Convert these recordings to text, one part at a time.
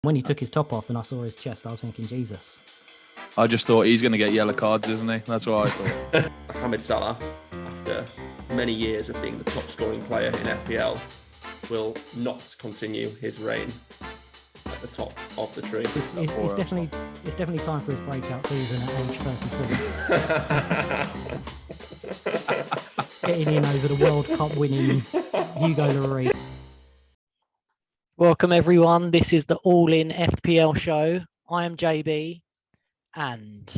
When he took his top off and I saw his chest, I was thinking, Jesus. I just thought he's going to get yellow cards, isn't he? That's what I thought. Mohamed Salah, after many years of being the top scoring player in FPL, will not continue his reign at the top of the tree. It's definitely time for his breakout season at age 34. Getting in over the World Cup winning Hugo Lloris. Welcome everyone, this is the All In FPL show. I am JB and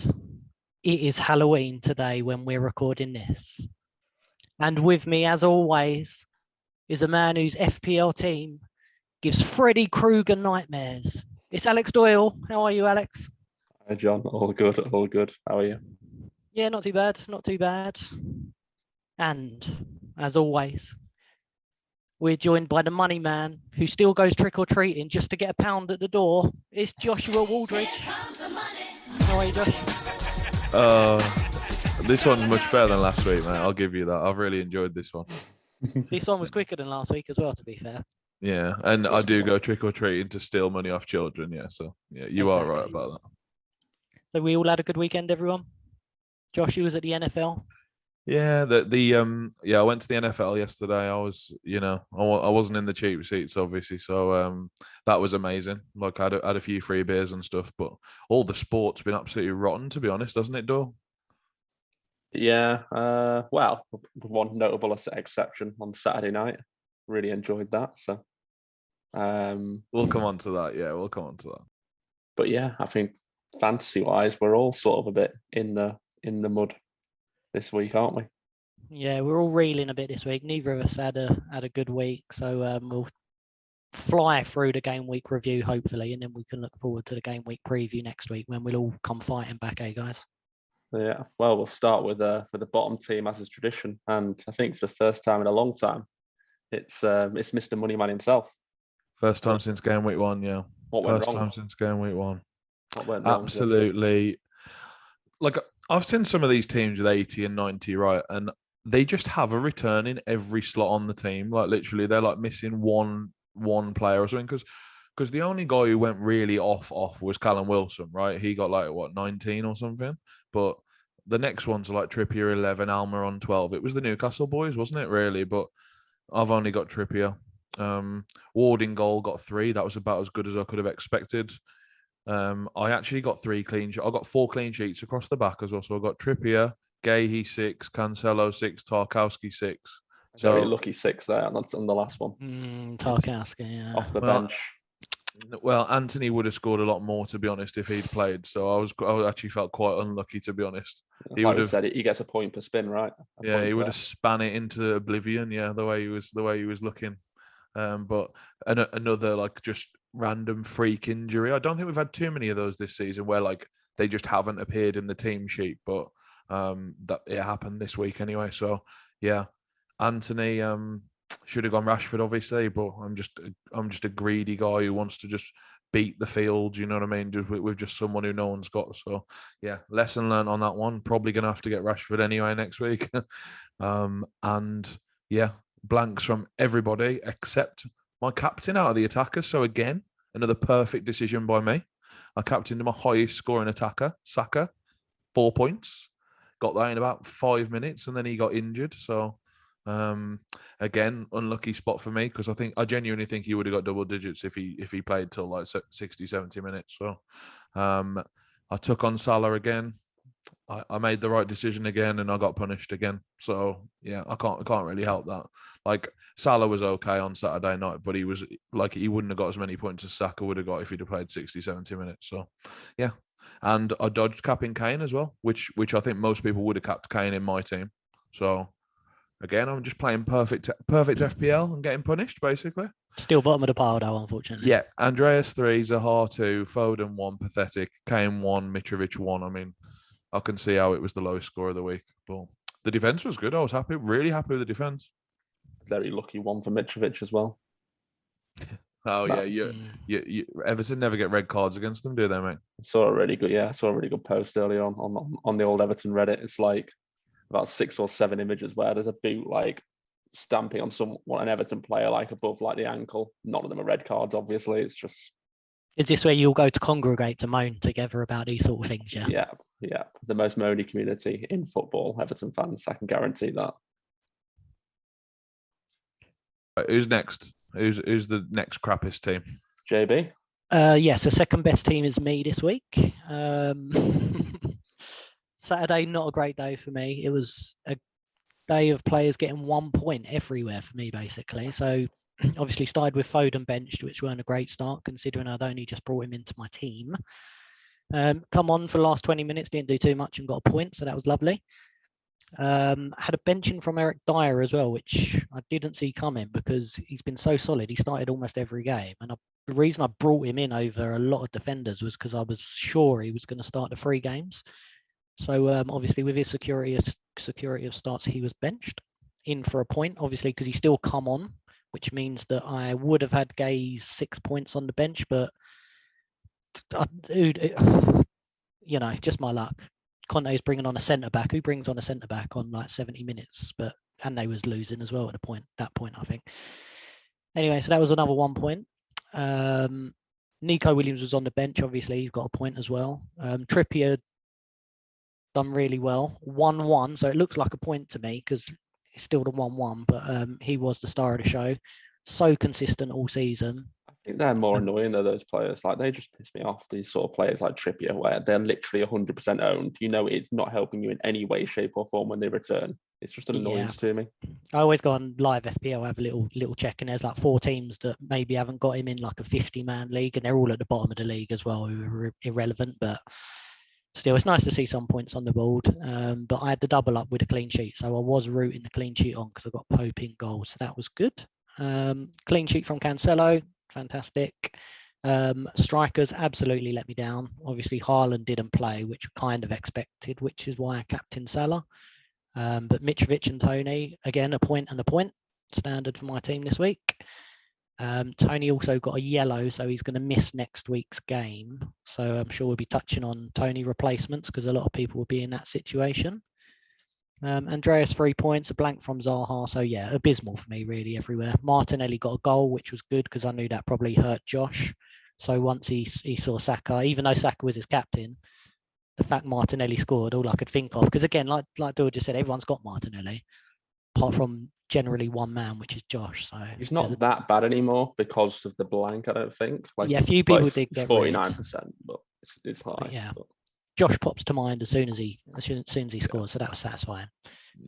it is Halloween today when we're recording this. And with me as always is a man whose FPL team gives Freddy Kruger nightmares. It's Alex Doyle. How are you, Alex? Hi John, all good, all good. How are you? Yeah, not too bad, not too bad. And as always, we're joined by the money man who still goes trick-or-treating just to get a pound at the door. It's Joshua Wooldridge. How are you, Josh? This one's much better than last week, mate. I'll give you that. I've really enjoyed this one. This one was quicker than last week as well, to be fair. Yeah, and I do go trick-or-treating to steal money off children, yeah. So, yeah, you are right about that. So we all had a good weekend, everyone? Josh, you was at the NFL? Yeah, I went to the NFL yesterday. I was, I wasn't in the cheap seats, obviously, so that was amazing. Like I had a few free beers and stuff, but all the sport's been absolutely rotten, to be honest, hasn't it, Doyle? Yeah, well, with one notable exception on Saturday night. Really enjoyed that. So we'll come on to that. Yeah, we'll come on to that. But yeah, I think fantasy-wise, we're all sort of a bit in the mud this week, aren't we? Yeah, we're all reeling a bit this week. Neither of us had a good week, so we'll fly through the game week review hopefully, and then we can look forward to the game week preview next week when we'll all come fighting back, guys? Yeah, well, we'll start with the bottom team as is tradition, and I think for the first time in a long time, it's Mr. Moneyman himself. First time since game week 1, yeah. What went wrong? First time since game week 1. What went wrong? Absolutely. Like, I've seen some of these teams with 80 and 90, right? And they just have a return in every slot on the team. Like, literally, they're like missing one player or something. Because the only guy who went really off was Callum Wilson, right? He got 19 or something. But the next ones are like Trippier 11, Almiron 12. It was the Newcastle boys, wasn't it, really? But I've only got Trippier. Ward in goal got 3. That was about as good as I could have expected. I actually got 3 clean sheets. I got 4 clean sheets across the back as well. So I got Trippier, Gahey 6, Cancelo 6, Tarkowski 6. So very lucky 6 there on the last one. Tarkowski, yeah. Off the bench. Well, Anthony would have scored a lot more, to be honest, if he'd played. So I actually felt quite unlucky, to be honest. He would have said it. He gets a point per spin, right? He would have span it into oblivion. Yeah, the way he was looking. But another just random freak injury. I don't think we've had too many of those this season where they just haven't appeared in the team sheet, but that it happened this week anyway. So yeah, Anthony should have gone Rashford, obviously, but I'm just a greedy guy who wants to just beat the field. You know what I mean? Just with just someone who no one's got. So yeah, lesson learned on that one. Probably gonna have to get Rashford anyway next week. And yeah, blanks from everybody except my captain out of the attackers. So again, another perfect decision by me. I captained my highest scoring attacker, Saka, 4 points. Got that in about 5 minutes, and then he got injured. So again, unlucky spot for me, because I genuinely think he would have got double digits if he played till 60, 70 minutes. So I took on Salah again. I made the right decision again, and I got punished again. So yeah, I can't really help that. Salah was okay on Saturday night, but he wouldn't have got as many points as Saka would have got if he'd have played 60, 70 minutes. So yeah, and I dodged capping Kane as well, which I think most people would have capped Kane in my team. So again, I'm just playing perfect FPL and getting punished basically. Still bottom of the pile though, unfortunately. Yeah, Andreas 3, Zaha 2, Foden 1, pathetic, Kane 1, Mitrovic 1. I mean, I can see how it was the lowest score of the week, but the defense was good. I was really happy with the defense. Very lucky one for Mitrovic as well. Oh yeah, you Everton never get red cards against them, do they, mate? I saw a really good post earlier on the old Everton Reddit. It's about 6 or 7 images where there's a boot stamping on an Everton player above the ankle. None of them are red cards, obviously. It's just Is this where you'll go to congregate to moan together about these sort of things? Yeah. Yeah. The most moany community in football, Everton fans. I can guarantee that. Right, who's next? Who's the next crappiest team? JB? Yes, the second best team is me this week. Saturday, not a great day for me. It was a day of players getting 1 point everywhere for me, basically. So obviously started with Foden benched, which weren't a great start considering I'd only just brought him into my team. Come on for the last 20 minutes, didn't do too much and got a point, so that was lovely. Had a benching from Eric Dyer as well, which I didn't see coming because he's been so solid. He started almost every game. And the reason I brought him in over a lot of defenders was because I was sure he was going to start the 3 games. So obviously with his security of starts, he was benched in for a point, obviously, because he still come on, which means that I would have had Gay's 6 points on the bench, but just my luck. Conte's bringing on a centre-back. Who brings on a centre-back on like 70 minutes? And they was losing as well at that point, I think. Anyway, so that was another 1 point. Nico Williams was on the bench. Obviously, he's got a point as well. Trippier done really well. 1-1, so it looks like a point to me because it's still the 1-1, but he was the star of the show. So consistent all season. I think they're more annoying than those players. Like, they just piss me off, these sort of players like Trippier, where they're literally 100% owned. You know, it's not helping you in any way, shape, or form when they return. It's just an annoyance to me. I always go on live FPL, have a little check, and there's like 4 teams that maybe haven't got him in like a 50-man league, and they're all at the bottom of the league as well, who are irrelevant, but still, it's nice to see some points on the board. But I had the double up with a clean sheet, so I was rooting the clean sheet on because I got Pope in goal, so that was good. Clean sheet from Cancelo, fantastic. Strikers absolutely let me down. Obviously, Haaland didn't play, which I kind of expected, which is why I captained Salah. But Mitrovic and Tony, again, a point and a point, standard for my team this week. Tony also got a yellow, so he's going to miss next week's game. So I'm sure we'll be touching on Tony replacements because a lot of people will be in that situation. Andreas 3 points, a blank from Zaha. So yeah, abysmal for me really everywhere. Martinelli got a goal, which was good because I knew that probably hurt Josh. So once he saw Saka, even though Saka was his captain, the fact Martinelli scored, all I could think of, because again, like Doyle just said, everyone's got Martinelli, apart from generally one man, which is Josh. So he's not that bad anymore because of the blank, I don't think. Like, yeah, a few people did get 49%, but it's high. But yeah. But Josh pops to mind as soon as he scored, so that was satisfying.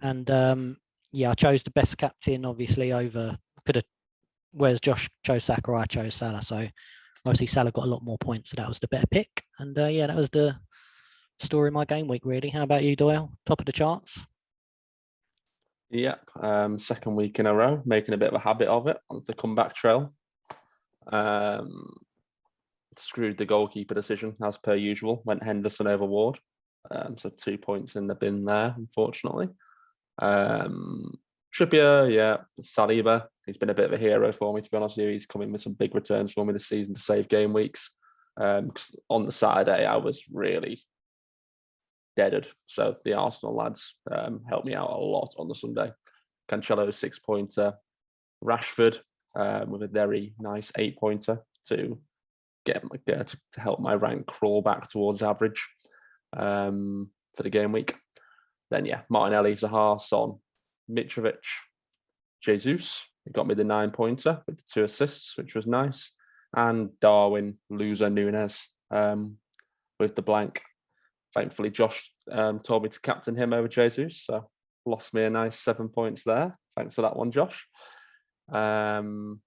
And I chose the best captain, obviously, over whereas Josh chose Saka, I chose Salah. So obviously Salah got a lot more points, so that was the better pick. And that was the story of my game week, really. How about you, Doyle? Top of the charts? Yep. Second week in a row, making a bit of a habit of it on the comeback trail. Screwed the goalkeeper decision as per usual. Went Henderson over Ward. So 2 points in the bin there, unfortunately. Trippier, Saliba. He's been a bit of a hero for me, to be honest with you. He's coming with some big returns for me this season to save game weeks. Because on the Saturday, I was really deaded. So the Arsenal lads helped me out a lot on the Sunday. Cancelo 6-pointer. Rashford with a very nice 8-pointer to to help my rank crawl back towards average for the game week. Then Martinelli, Zaha, Son, Mitrovic, Jesus. He got me the 9-pointer with the 2 assists, which was nice. And Darwin, loser Nunes with the blank. Thankfully, Josh told me to captain him over Jesus, so lost me a nice 7 points there. Thanks for that one, Josh. Benched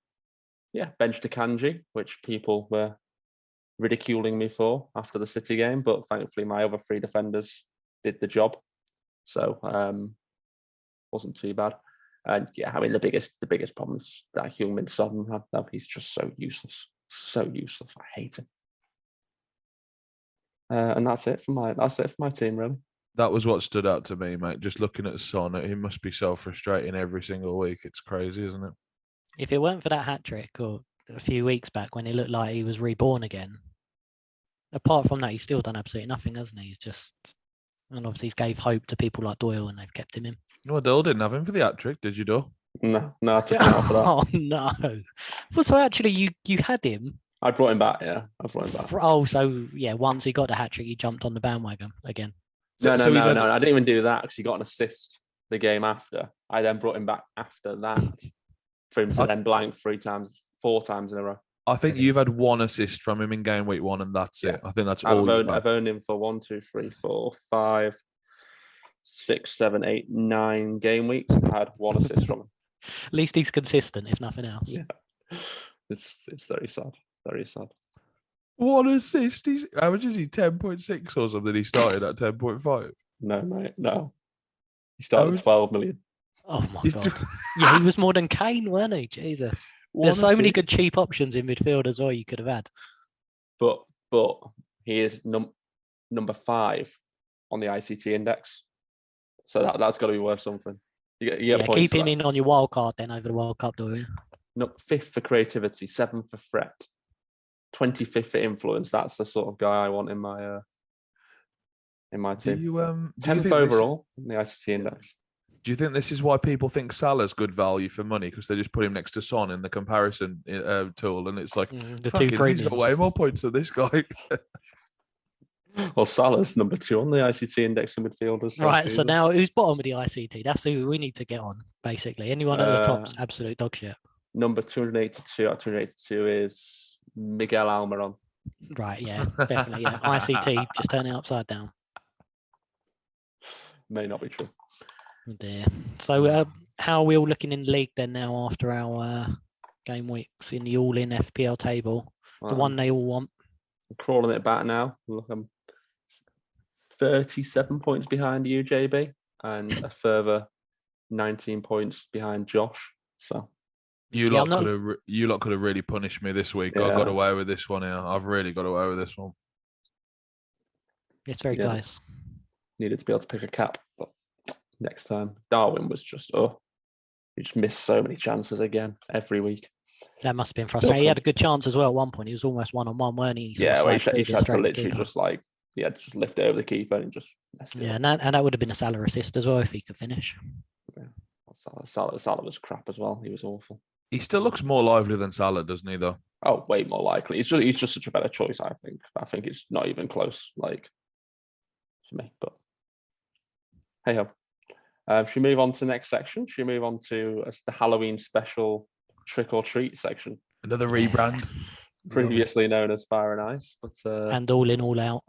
Akanji, which people were ridiculing me for after the City game, but thankfully my other 3 defenders did the job, so wasn't too bad. And the biggest problem is that Heung-min Son had. He's just so useless. I hate him. And that's it for my team, really. That was what stood out to me, mate. Just looking at Son, he must be so frustrating every single week. It's crazy, isn't it? If it weren't for that hat trick or a few weeks back when he looked like he was reborn again, apart from that, he's still done absolutely nothing, hasn't he? And obviously he's gave hope to people like Doyle and they've kept him in. Well, Doyle didn't have him for the hat trick, did you, Doyle? No, I took him out for that. Oh no! Well, so actually, you had him I brought him back. Yeah, I brought him back. So yeah, once he got the hat trick, he jumped on the bandwagon again. No. I didn't even do that because he got an assist the game after. I then brought him back after that for him to then blank 4 times in a row. I think you've had 1 assist from him in game week 1, and that's it. I think that's all. I've owned him for 1, 2, 3, 4, 5, 6, 7, 8, 9 game weeks. I've had 1 assist from him. At least he's consistent, if nothing else. Yeah, it's very sad. Very sad. 1 assist. How much is he? 10.6 or something. He started at 10.5. No, mate. No. He started at 12 million. Oh my god. Yeah, he was more than Kane, weren't he? Jesus. There's so many good cheap options in midfield as well you could have had. But he is number 5 on the ICT index. So that's got to be worth something. You get keep him in on your wild card then over the World Cup, do you? No, 5th for creativity, 7th for threat, 25th for influence. That's the sort of guy I want in my team. 10th overall in the ICT index. Do you think this is why people think Salah's good value for money? Because they just put him next to Son in the comparison tool, and it's like, the two premiums. He's got way more points than this guy. Well, Salah's number 2 on the ICT index in midfielders. Right, so now who's bottom of the ICT? That's who we need to get on, basically. Anyone at the top's absolute dog shit. Number 282 out of 282 is Miguel Almiron. Right, yeah, definitely. Yeah. ICT, just turn it upside down. May not be true. Oh dear. So how are we all looking in the league then now after our game weeks in the all-in FPL table? The one they all want. I'm crawling it back now. Look, I'm 37 points behind you, JB, and a further 19 points behind Josh. So you lot could have really punished me this week. I got away with this one here. I've really got away with this one. It's very close. Needed to be able to pick a cap, but next time. Darwin was just, he just missed so many chances again every week. That must have been frustrating. He had a good chance as well at one point. He was almost one-on-one, weren't he? He had to literally just he had to just lift it over the keeper and just messed it up. And that would have been a Salah assist as well if he could finish. Yeah. Salah was crap as well. He was awful. He still looks more lively than Salah, doesn't he, though? Oh, way more likely. He's just such a better choice, I think. I think it's not even close, for me. But hey ho. Should we move on to the next section? Should we move on to the Halloween special trick or treat section? Another rebrand. Previously known as Fire and Ice, but and all in, all out.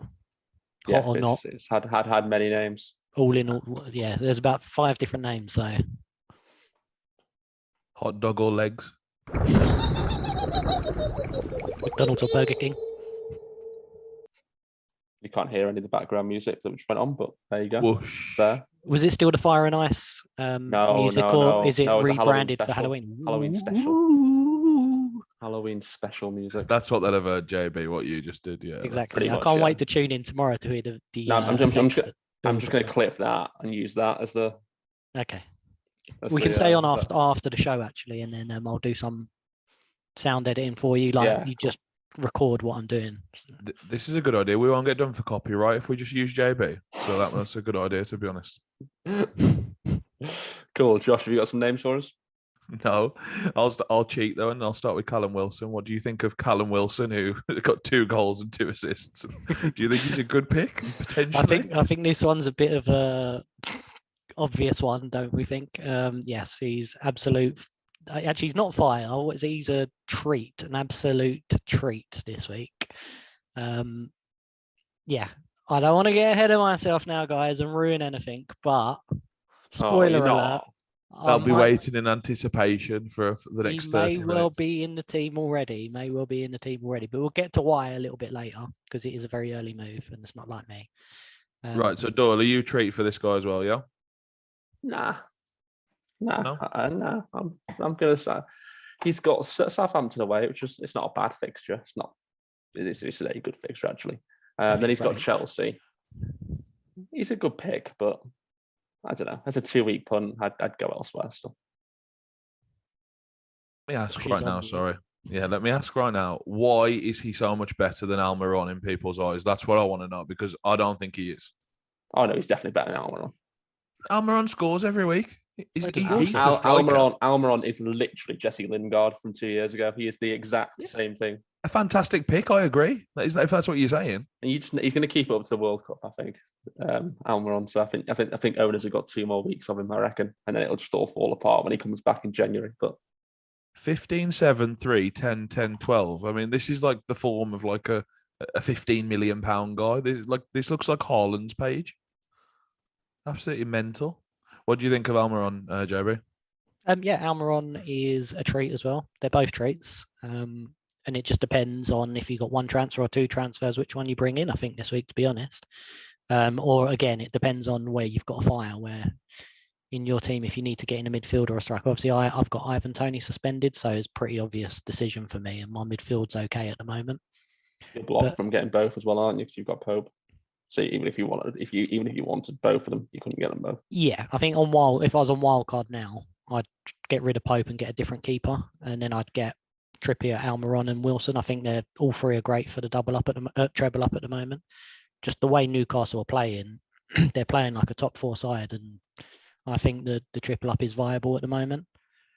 Hot or not. It's had many names. All in, all, yeah. There's about 5 different names. So hot dog or legs. McDonald's or Burger King. You can't hear any of the background music that just went on, but there you go. Whoosh. There. Was it still the Fire and Ice music, or is it rebranded for Halloween? Halloween special. Halloween special music. That's what they'll have heard, JB, what you just did. Yeah, exactly. I can't wait to tune in tomorrow to hear the no, I'm just going to clip that and use that as the... Okay. We can stay on after the show, actually, and then I'll do some sound editing for you. You just record what I'm doing. This is a good idea. We won't get done for copyright if we just use JB. So that's a good idea, to be honest. Cool. Josh, have you got some names for us? No. I'll cheat, though, and I'll start with Callum Wilson. What do you think of Callum Wilson, who got 2 goals and 2 assists? Do you think he's a good pick, potentially? I think this one's a bit of a obvious one, don't we think? Yes, he's absolute... Actually, he's not fire. He's a treat, an absolute treat this week. Yeah, I don't want to get ahead of myself now, guys, and ruin anything, but spoiler alert. I'll be waiting in anticipation for the next 30 minutes. He may well be in the team already. But we'll get to why a little bit later because it is a very early move and it's not like me. Right, so Doyle, are you a treat for this guy as well, yeah? Nah. I'm gonna say he's got Southampton away, which is it's not a bad fixture. It's a good fixture actually. Then he's got Chelsea. He's a good pick, but I don't know. As a 2-week punt, I'd go elsewhere still. Let me ask right now. Sorry. Yeah, let me ask right now. Why is he so much better than Almiron in people's eyes? That's what I want to know because I don't think he is. Oh no, he's definitely better than Almiron. Almiron scores every week. Almiron is literally Jesse Lingard from 2 years ago. He is the exact same thing. A fantastic pick. I agree. If that's what you're saying. And he's going to keep up to the World Cup, I think. Almiron. So I think owners have got 2 more weeks of him, I reckon, and then it'll just all fall apart when he comes back in January. But 15, 7, 3, 10, 10, 12. I mean, this is like the form of like a £15 million guy. This looks like Haaland's page. Absolutely mental. What do you think of Almiron, JB? Yeah, Almiron is a treat as well. They're both treats. And it just depends on if you got 1 transfer or 2 transfers, which one you bring in, I think, this week, to be honest. Or again, it depends on where you've got a fire, where in your team, if you need to get in a midfield or a striker. Obviously, I've got Ivan Toney suspended, so it's a pretty obvious decision for me, and my midfield's okay at the moment. you're blocked from getting both as well, aren't you? Because you've got Pope. So even if you wanted both of them, you couldn't get them both. Yeah, I think if I was on wildcard now, I'd get rid of Pope and get a different keeper, and then I'd get Trippier, Almiron, and Wilson. I think they're all 3 are great for the treble up at the moment. Just the way Newcastle are playing, they're playing like a top 4 side, and I think the triple up is viable at the moment.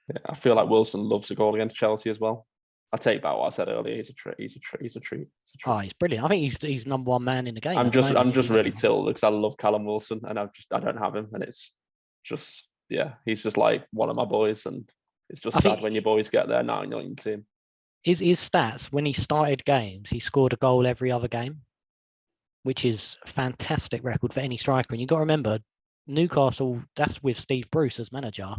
Yeah, I feel like Wilson loves a goal against Chelsea as well. I take back what I said earlier. He's a treat. He's a treat. Oh, he's brilliant. I think he's number 1 man in the game. I'm just really tilted because I love Callum Wilson, and I don't have him, and it's just he's just like one of my boys, and it's just sad when your boys get there now and you're not in your team. His stats when he started games, he scored a goal every other game, which is a fantastic record for any striker. And you've got to remember, Newcastle, that's with Steve Bruce as manager,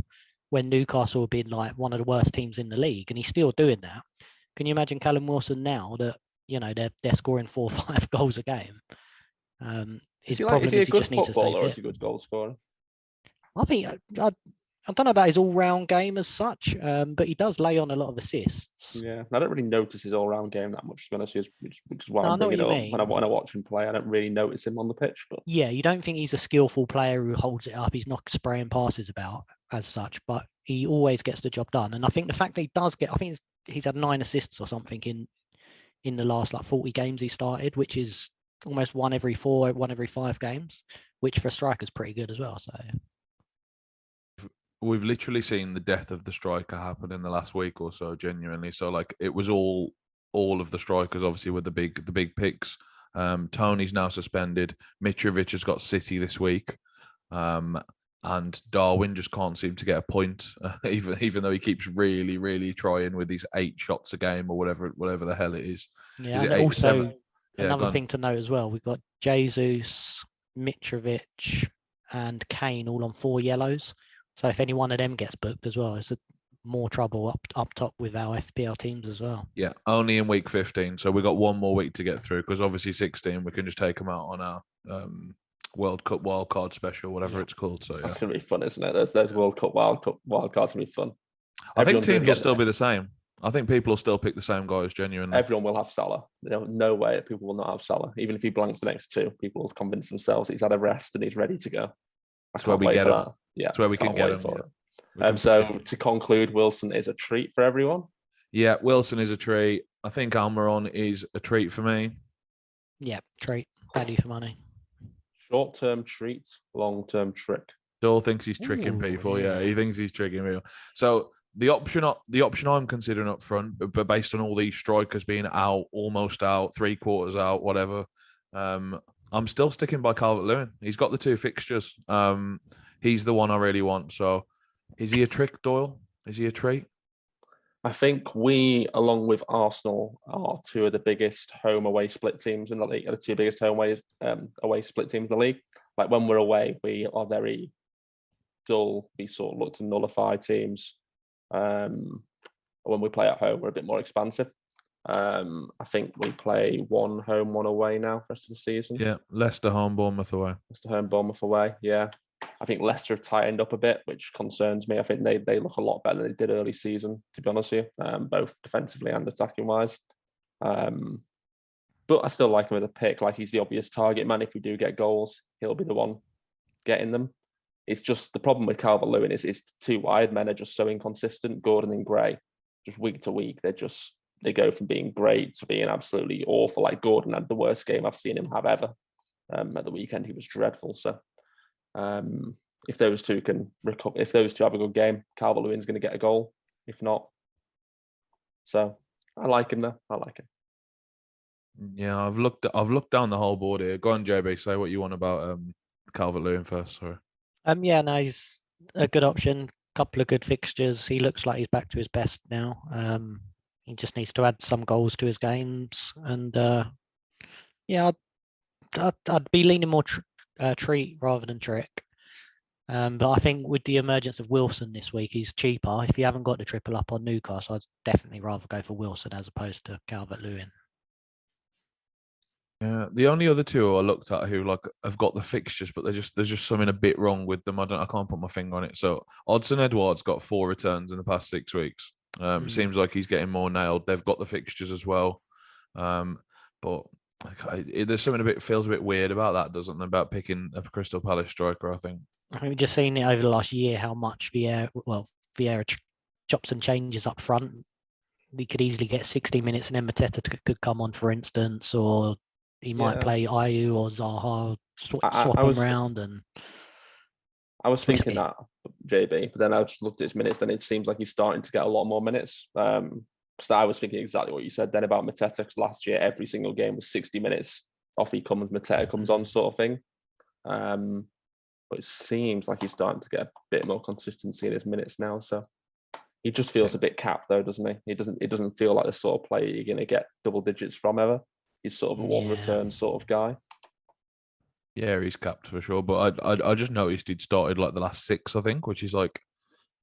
when Newcastle have been like one of the worst teams in the league, and he's still doing that. Can you imagine Callum Wilson now that, they're scoring 4 or 5 goals a game? His problem is he just needs to stay fit. Or is he a good goal scorer? I think I don't know about his all-round game as such, but he does lay on a lot of assists. Yeah, I don't really notice his all-round game that much, to be honest, which is why I'm bringing it up. When I watch him play, I don't really notice him on the pitch. But yeah, you don't think he's a skillful player who holds it up. He's not spraying passes about as such, but he always gets the job done. And I think the fact that he does I think he's had 9 assists or something in the last 40 games he started, which is almost 1 every 4, 1 every 5 games, which for a striker is pretty good as well. So we've literally seen the death of the striker happen in the last week or so, genuinely. So it was all of the strikers, obviously, with the big picks. Tony's now suspended. Mitrovic has got City this week. And Darwin just can't seem to get a point, even though he keeps really, really trying with these 8 shots a game or whatever the hell it is. Yeah, is and it 8, also 7? another thing to note as well, we've got Jesus, Mitrovic, and Kane all on 4 yellows. So if any one of them gets booked as well, it's more trouble up top with our FPL teams as well. Yeah, only in week 15. So we've got 1 more week to get through, because obviously 16, we can just take them out on our World Cup wildcard special, whatever it's called. So that's gonna be fun, isn't it? Those World Cup wildcards gonna be fun. I think teams will still be the same. I think people will still pick the same guys, genuinely. Everyone will have Salah. No way that people will not have Salah. Even if he blanks the next 2, people will convince themselves he's had a rest and he's ready to go. That's where we get him. Yeah, that's where we can get him. So to conclude, Wilson is a treat for everyone. Yeah, Wilson is a treat. I think Almiron is a treat for me. Yeah, treat. Value for money. Short-term treat, long-term trick. Doyle thinks he's tricking people. Yeah, he thinks he's tricking people. So the option I'm considering up front, but based on all these strikers being out, almost out, 3/4 out, whatever, I'm still sticking by Calvert-Lewin. He's got the 2 fixtures. He's the one I really want. So is he a trick, Doyle? Is he a treat? I think we, along with Arsenal, are 2 of the biggest home-away split teams in the league. The 2 biggest away split teams in the league. Like when we're away, we are very dull. We sort of look to nullify teams. When we play at home, we're a bit more expansive. I think we play 1 home, 1 away now for the rest of the season. Yeah, Leicester home, Bournemouth away. Leicester home, Bournemouth away. Yeah. I think Leicester have tightened up a bit, which concerns me. I think they look a lot better than they did early season, to be honest with you, both defensively and attacking wise. But I still like him with a pick. Like, he's the obvious target man. If we do get goals, he'll be the one getting them. It's just the problem with Calvert-Lewin is it's 2 wide men are just so inconsistent. Gordon and Gray, just week to week, they go from being great to being absolutely awful. Like Gordon had the worst game I've seen him have ever. At the weekend, he was dreadful. So if those 2 can recover, if those 2 have a good game, Calvert-Lewin's going to get a goal. If not, so I like him though. I like him. Yeah, I've looked down the whole board here. Go on, JB. Say what you want about Calvert-Lewin first. Sorry. Yeah, no, he's a good option. Couple of good fixtures. He looks like he's back to his best now. He just needs to add some goals to his games, and yeah, I'd be leaning more treat rather than trick. But I think with the emergence of Wilson this week, he's cheaper. If you haven't got the triple up on Newcastle, I'd definitely rather go for Wilson as opposed to Calvert-Lewin. Yeah, the only other two I looked at who like have got the fixtures, but there's just something a bit wrong with them. I can't put my finger on it. So Odson Edouard's got 4 returns in the past 6 weeks. Seems like he's getting more nailed. They've got the fixtures as well, but there's something feels a bit weird about that, doesn't there? About picking a Crystal Palace striker, I think. We've just seen it over the last year how much Vieira chops and changes up front. We could easily get 60 minutes and then Mateta could come on, for instance, or he might play Ayew or Zaha, swap them around. And I was thinking that, JB, but then I just looked at his minutes, and it seems like he's starting to get a lot more minutes. Because I was thinking exactly what you said then about Mateta, because last year every single game was 60 minutes. Off he comes, Mateta comes on, sort of thing. But it seems like he's starting to get a bit more consistency in his minutes now. So he just feels a bit capped, though, doesn't he? It doesn't feel like the sort of player you're going to get double digits from ever. He's sort of a one return sort of guy. Yeah, he's capped for sure. But I just noticed he'd started like the last 6, I think, which is like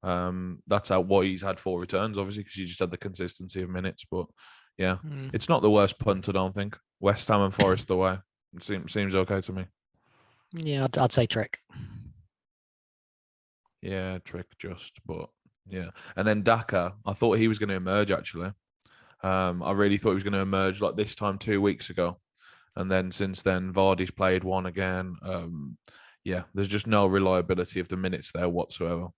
that's what he's had 4 returns, obviously, because he just had the consistency of minutes. But yeah, it's not the worst punt, I don't think. West Ham and Forest away. It seems okay to me. Yeah, I'd say trick. Yeah, trick but yeah. And then Daka, I thought he was going to emerge actually. I really thought he was going to emerge like this time 2 weeks ago. And then since then, Vardy's played one again. Yeah, there's just no reliability of the minutes there whatsoever.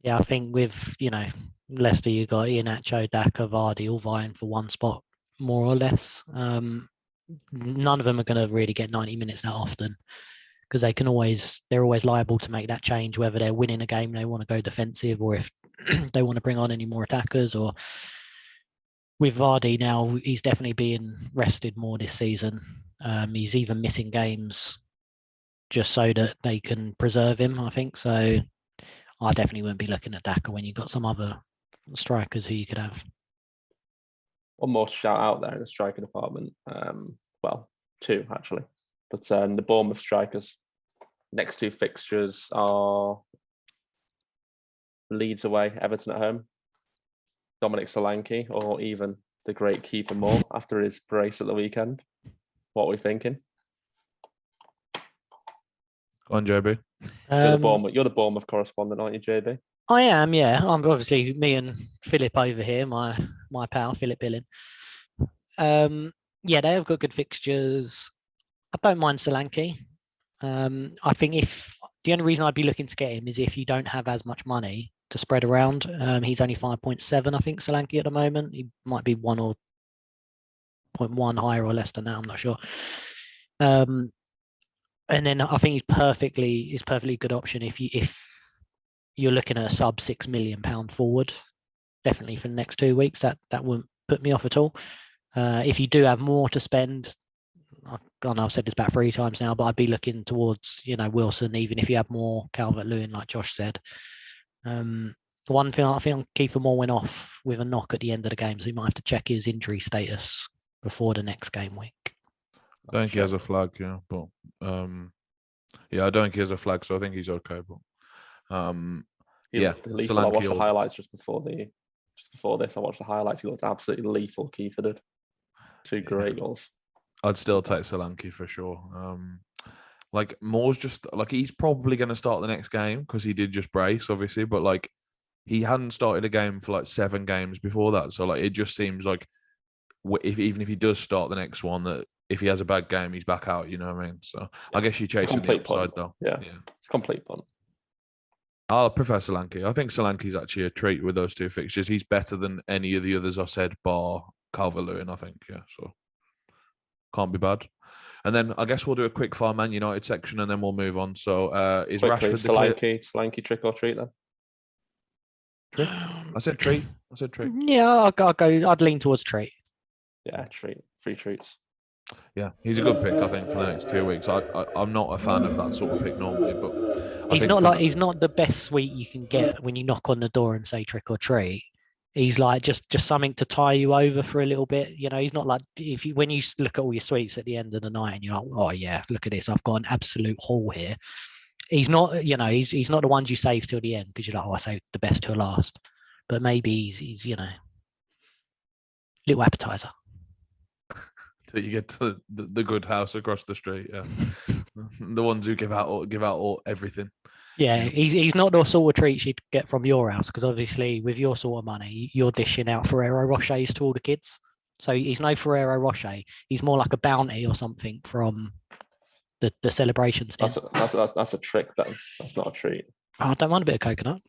Yeah, I think with, Leicester, you got Iheanacho, Daka, Vardy all vying for one spot, more or less. None of them are going to really get 90 minutes that often because they're always liable to make that change, whether they're winning a game, they want to go defensive, or if they want to bring on any more attackers. Or with Vardy now, he's definitely being rested more this season. He's even missing games just so that they can preserve him, I think. So I definitely wouldn't be looking at Daka when you've got some other strikers who you could have. One more shout out there in the striker department. Well, 2 actually. But the Bournemouth strikers, next 2 fixtures are Leeds away, Everton at home, Dominic Solanke, or even the great Keeper Moore after his brace at the weekend. What are we thinking? Go on, JB. You're the Bournemouth correspondent, aren't you, JB? I am, yeah. I'm obviously me and Philip over here, my pal, Philip Billing. Yeah, they have got good fixtures. I don't mind Solanke. I think if the only reason I'd be looking to get him is if you don't have as much money to spread around. He's only 5.7, I think, Solanke at the moment. He might be 1 or 0.1 higher or less than that. I'm not sure. And then I think he's perfectly good option if you're looking at a sub £6 million forward, definitely for the next 2 weeks. That wouldn't put me off at all. If you do have more to spend, I've said this about 3 times now, but I'd be looking towards, Wilson, even if you have more Calvert-Lewin, like Josh said. One thing, I think Kiefer Moore went off with a knock at the end of the game, so he might have to check his injury status before the next game week. I think he has a flag, yeah, but yeah, I don't think he has a flag, so I think he's okay. But yeah, lethal. I watched the highlights just before this. I watched the highlights. He looked absolutely lethal. Kiefer did 2 great goals. I'd still take Solanke for sure. Like Moore's just like he's probably going to start the next game because he did just brace, obviously, but like he hadn't started a game for like 7 games before that. So like it just seems like even if he does start the next one, that if he has a bad game, he's back out. You know what I mean? So I guess you're chasing the upside though. Yeah, it's a complete punt. I prefer Solanke. I think Solanke's actually a treat with those 2 fixtures. He's better than any of the others I said, bar Calvert-Lewin, I think. Yeah, so can't be bad. And then I guess we'll do a quick fire Man United section and then we'll move on. So is Quickly, Rashford Solanke trick or treat then? Treat. I said treat. Yeah, I'll go. I'd lean towards treat. Yeah, free treats. Yeah, he's a good pick, I think, for the next 2 weeks. I'm not a fan of that sort of pick normally, but he's not the best sweet you can get when you knock on the door and say trick or treat. He's like just something to tie you over for a little bit. You know, he's not like when you look at all your sweets at the end of the night and you're like, oh yeah, look at this, I've got an absolute haul here. He's not, you know, he's not the ones you save till the end because you're like, oh, I saved the best till last. But maybe he's you know, little appetizer. Till you get to the good house across the street, yeah. The ones who give out everything. Yeah, he's not the sort of treats you'd get from your house because obviously with your sort of money, you're dishing out Ferrero Rochers to all the kids. So he's no Ferrero Rocher. He's more like a bounty or something from the celebrations. That's a trick then. That's not a treat. Oh, I don't mind a bit of coconut.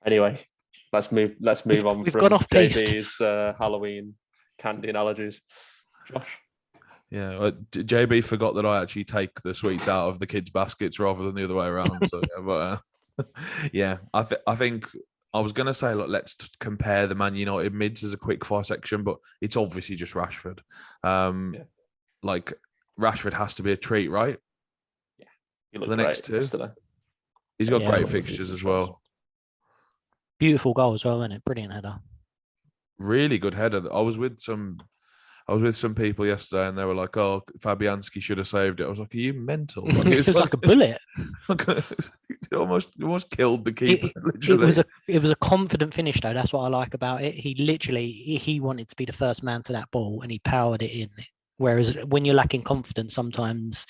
Anyway, let's move on. We've from gone off piste. JB's Halloween candy analogies. Josh. Yeah, JB forgot that I actually take the sweets out of the kids' baskets rather than the other way around. So yeah, but yeah, I think I was going to say, look, let's compare the Man United mids as a quick fire section, but it's obviously just Rashford. Like Rashford has to be a treat, right? Yeah, for the next two. He's got great fixtures as well. Beautiful goal as well, isn't it? Brilliant header. Really good header. I was with some people yesterday, and they were like, "Oh, Fabianski should have saved it." I was like, "Are you mental?" Like, it was like a bullet. It almost killed the keeper. It was a confident finish, though. That's what I like about it. He wanted to be the first man to that ball, and he powered it in. Whereas when you're lacking confidence, sometimes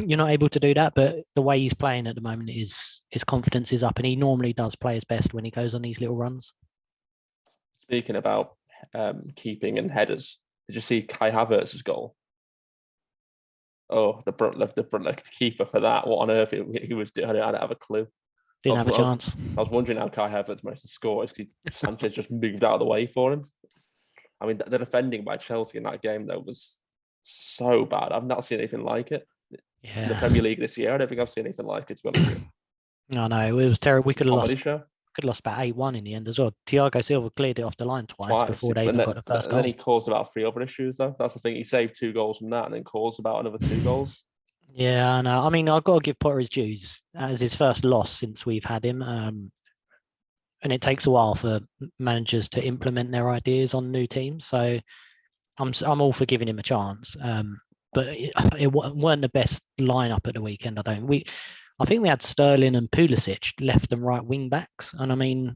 you're not able to do that. But the way he's playing at the moment is his confidence is up, and he normally does play his best when he goes on these little runs. Speaking about keeping and headers, did you see Kai Havertz's goal? Oh, the front left keeper for that. What on earth he was doing? I don't have a clue. Didn't have a chance. I was wondering how Kai Havertz managed to score because Sanchez just moved out of the way for him. I mean, the defending by Chelsea in that game, though, was so bad. I've not seen anything like it. Yeah. In the Premier League this year, I don't think I've seen anything like it, to be honest with you. No, it was terrible. We could have lost. Show. Could have lost about 8-1 in the end as well. Thiago Silva cleared it off the line twice before they even got the first goal. And then he caused about 3 other issues, though. That's the thing. He saved 2 goals from that and then caused about another 2 goals. Yeah, I know. I mean, I've got to give Potter his dues. That is his first loss since we've had him. And it takes a while for managers to implement their ideas on new teams. So I'm all for giving him a chance. But it weren't the best lineup at the weekend, I think we had Sterling and Pulisic left and right wing backs. And I mean,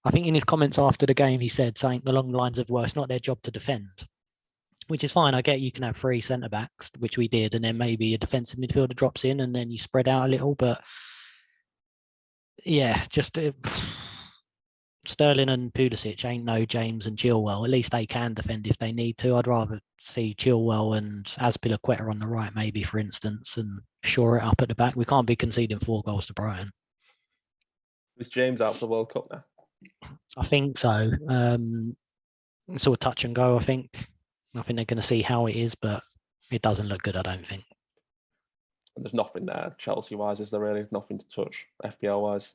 I think in his comments after the game, he said something along the lines of, well, it's not their job to defend, which is fine. I get you can have 3 centre backs, which we did. And then maybe a defensive midfielder drops in and then you spread out a little. But yeah, just Sterling and Pulisic ain't no James and Chilwell. At least they can defend if they need to. I'd rather see Chilwell and Azpilicueta on the right, maybe, for instance, and shore it up at the back. We can't be conceding 4 goals to Brighton. Is James out for the World Cup now? I think so. Sort of touch and go, I think. I think they're going to see how it is, but it doesn't look good, I don't think. And there's nothing there, Chelsea-wise, is there really? Nothing to touch, FPL-wise?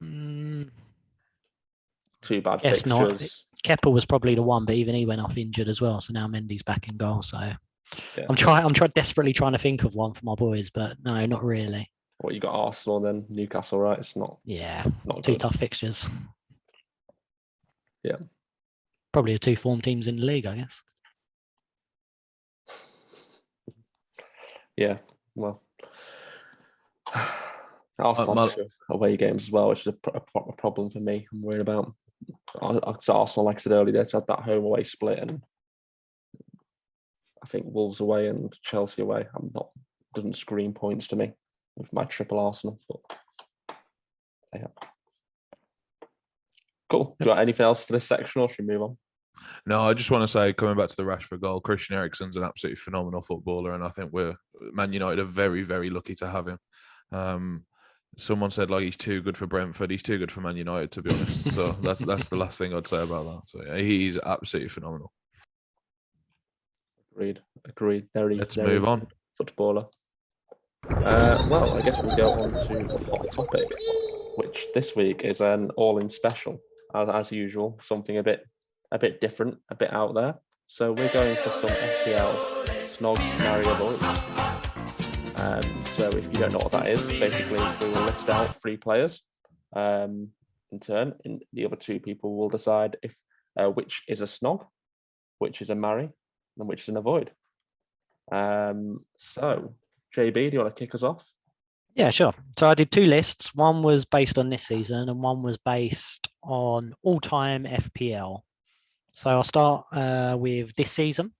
2 bad fixtures. Not. Kepa was probably the one, but even he went off injured as well. So now Mendy's back in goal. So yeah. I'm desperately trying to think of one for my boys, but no, not really. Well, you got Arsenal, then Newcastle, right? It's not. Yeah, not 2 good. tough fixtures. Yeah, probably the 2 form teams in the league, I guess. Yeah, well, Arsenal away games as well, which is a problem for me. I'm worried about. Arsenal, like I said earlier, they had that home away split, and I think Wolves away and Chelsea away. Doesn't scream points to me with my triple Arsenal. But yeah, cool. Do you want anything else for this section, or should we move on? No, I just want to say, coming back to the Rashford goal, Christian Eriksen's an absolutely phenomenal footballer, and I think Man United are very, very lucky to have him. Someone said like he's too good for Brentford. He's too good for Man United, to be honest. So that's the last thing I'd say about that. So yeah, he's absolutely phenomenal. Agreed. Let's move on. Footballer. Well, I guess we'll go on to the hot topic. which this week is an all-in special, as usual, something a bit different, a bit out there. So we're going for some FPL Snog Marry Avoid. So if you don't know what that is, basically we will list out 3 players in turn, and the other 2 people will decide if which is a Snog, which is a Marry, and which is an Avoid. So JB, do you want to kick us off? Yeah, sure. So I did 2 lists. One was based on this season and one was based on all-time FPL. So I'll start with this season.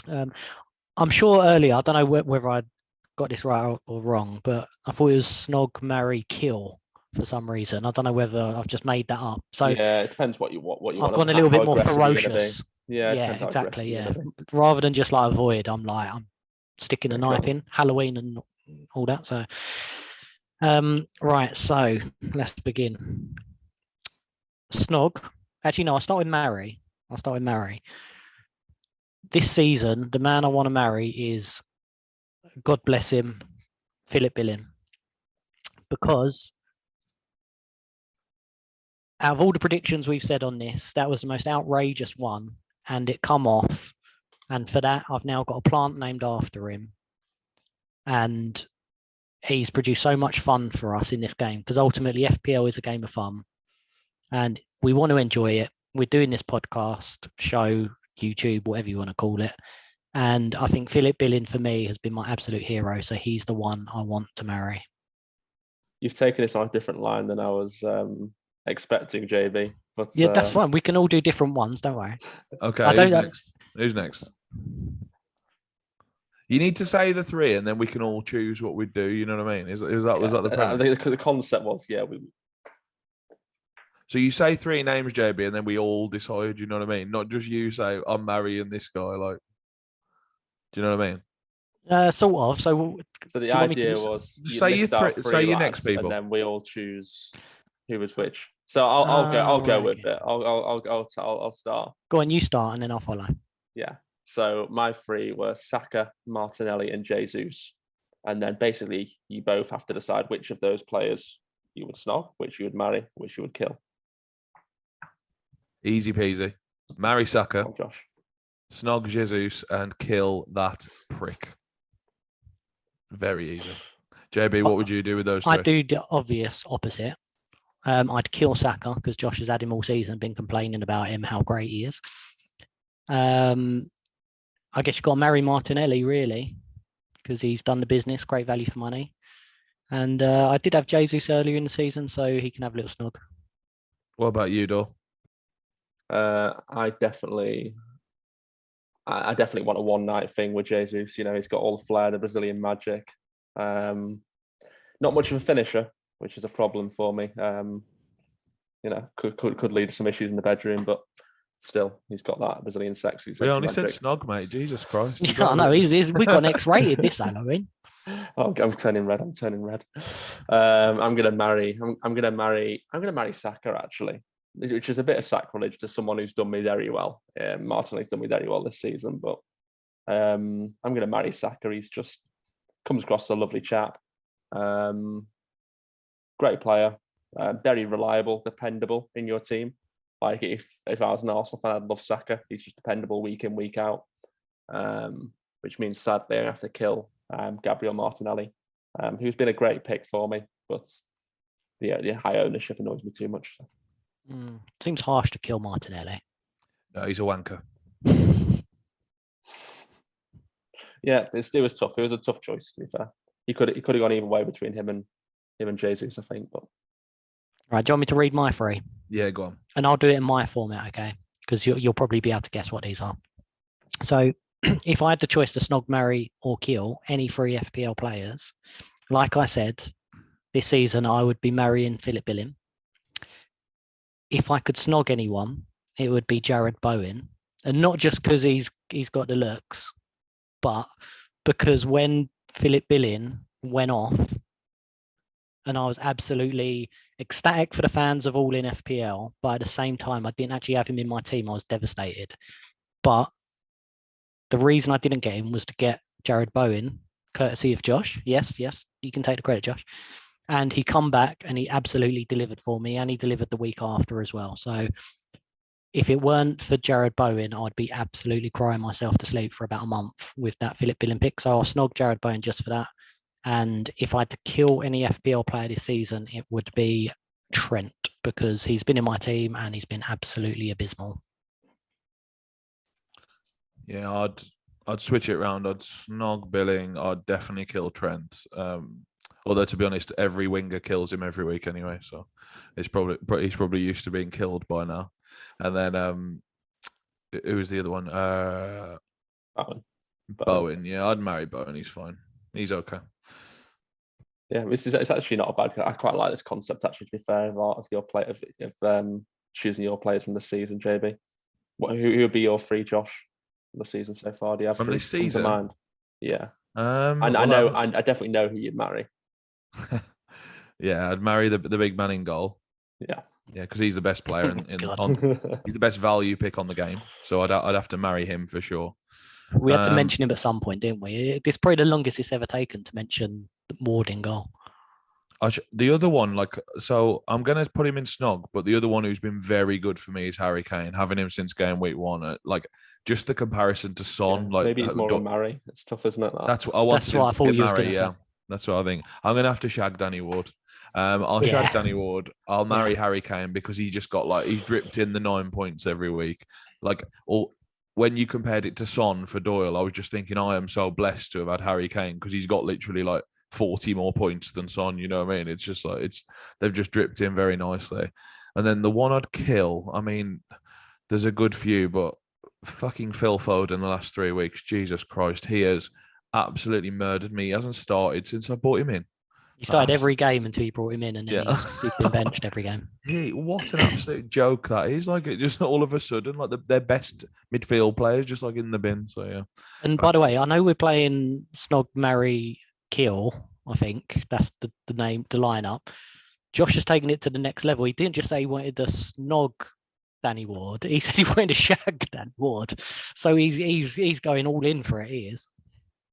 I'm sure earlier, I don't know whether I got this right or wrong, but I thought it was Snog, Marry, Kill for some reason. I don't know whether I've just made that up. So yeah, it depends what you I've want. gone a little bit more ferocious. Yeah, exactly. Yeah, rather than just like Avoid, I'm sticking a knife in Haloween and all that. So, right. So let's begin. Snog. Actually, no. I'll start with Marry. This season, the man I want to marry is, God bless him, Philip Billing, because out of all the predictions we've said on this, that was the most outrageous one, and it come off. And for that, I've now got a plant named after him. And he's produced so much fun for us in this game, because ultimately FPL is a game of fun. And we want to enjoy it. We're doing this podcast, show, YouTube, whatever you want to call it. And I think Philip Billing, for me, has been my absolute hero. So he's the one I want to marry. You've taken this on a different line than I was expecting, JB. But yeah, that's fine. We can all do different ones, don't worry. Okay, who's next? You need to say the 3, and then we can all choose what we do. You know what I mean? Was that the premise? I think the concept was, yeah. So you say 3 names, JB, and then we all decide. You know what I mean? Not just you say I'm marrying this guy. Like, do you know what I mean? Sort of. So the idea was say your next people, and then we all choose who was which. So I'll go with it. I'll start. Go on, you start, and then I'll follow. Yeah. So my 3 were Saka, Martinelli, and Jesus. And then basically you both have to decide which of those players you would snog, which you would marry, which you would kill. Easy peasy. Marry Saka, Josh. Snog Jesus, and kill that prick. Very easy. JB, what would you do with those 3? I'd do the obvious opposite. I'd kill Saka, because Josh has had him all season, been complaining about him, how great he is. I guess you've got to marry Martinelli, really, because he's done the business, great value for money. And I did have Jesus earlier in the season, so he can have a little snog. What about you, Doyle? I definitely want a one-night thing with Jesus. You know, he's got all the flair, the Brazilian magic. Not much of a finisher, which is a problem for me. You know, could lead to some issues in the bedroom, but still, he's got that Brazilian sex. We only said snog, mate. Jesus Christ! Yeah, I know. We got X-rated this Halloween. Oh, I'm turning red. I'm gonna marry Saka, actually, which is a bit of sacrilege to someone who's done me very well. Martinelli's done me very well this season, but I'm gonna marry Saka. He's just comes across as a lovely chap. Great player, very reliable, dependable in your team. Like if I was an Arsenal fan, I'd love Saka. He's just dependable week in, week out, which means sadly I have to kill Gabriel Martinelli, who's been a great pick for me, but the high ownership annoys me too much. So. Seems harsh to kill Martinelli. No, he's a wanker. Yeah, it was tough. It was a tough choice, to be fair. He could have gone either way between him and Jesus, I think. But right, do you want me to read my 3? Yeah, go on. And I'll do it in my format, okay? Because you'll probably be able to guess what these are. So if I had the choice to snog, marry, or kill any 3 FPL players, like I said, this season I would be marrying Philip Billing. If I could snog anyone, it would be Jared Bowen. And not just because he's got the looks, but because when Philip Billing went off, and I was absolutely ecstatic for the fans of All In FPL, but at the same time, I didn't actually have him in my team. I was devastated. But the reason I didn't get him was to get Jared Bowen, courtesy of Josh. Yes, you can take the credit, Josh. And he come back and he absolutely delivered for me, and he delivered the week after as well. So if it weren't for Jared Bowen, I'd be absolutely crying myself to sleep for about a month with that Philip Billing pick. So I'll snog Jared Bowen just for that. And if I had to kill any FPL player this season, it would be Trent, because he's been in my team and he's been absolutely abysmal. Yeah, I'd switch it around. I'd snog Billing. I'd definitely kill Trent. Although to be honest, every winger kills him every week anyway, so he's probably used to being killed by now. And then who was the other one? Bowen. Yeah, I'd marry Bowen. He's fine. He's okay. Yeah, it's actually not a bad. I quite like this concept. Actually, to be fair, of your play of choosing your players from the season, JB. Who would be your three, Josh, from the season so far? Do you have from three this season? to mind? Yeah. I know. I definitely know who you'd marry. Yeah, I'd marry the big man in goal. Yeah. Yeah, because he's the best player he's the best value pick on the game. So I'd have to marry him for sure. We had to mention him at some point, didn't we? This is probably the longest it's ever taken to mention Ward in goal. The other one, so I'm going to put him in Snog, but the other one who's been very good for me is Harry Kane. Having him since game week 1, just the comparison to Son. Maybe it's more a marry. It's tough, isn't it? That's what I thought you were going to say. That's what I think. I'm going to have to shag Danny Ward. I'll shag Danny Ward. I'll marry Harry Kane because he just got he's dripped in the 9 points every week. When you compared it to Son for Doyle, I was just thinking I am so blessed to have had Harry Kane because he's got literally 40 more points than Son. You know what I mean? It's just they've just dripped in very nicely. And then the one I'd kill, I mean, there's a good few, but fucking Phil Foden the last 3 weeks, Jesus Christ, he has absolutely murdered me. He hasn't started since I bought him in. He started every game until you brought him in, and then he's been benched every game. What an absolute joke that is! Just all of a sudden, their best midfield players just in the bin. So yeah. And by the way, I know we're playing Snog, Marry, Kill. I think that's the name, the lineup. Josh has taken it to the next level. He didn't just say he wanted to Snog Danny Ward. He said he wanted to shag Danny Ward. So he's going all in for it. He is.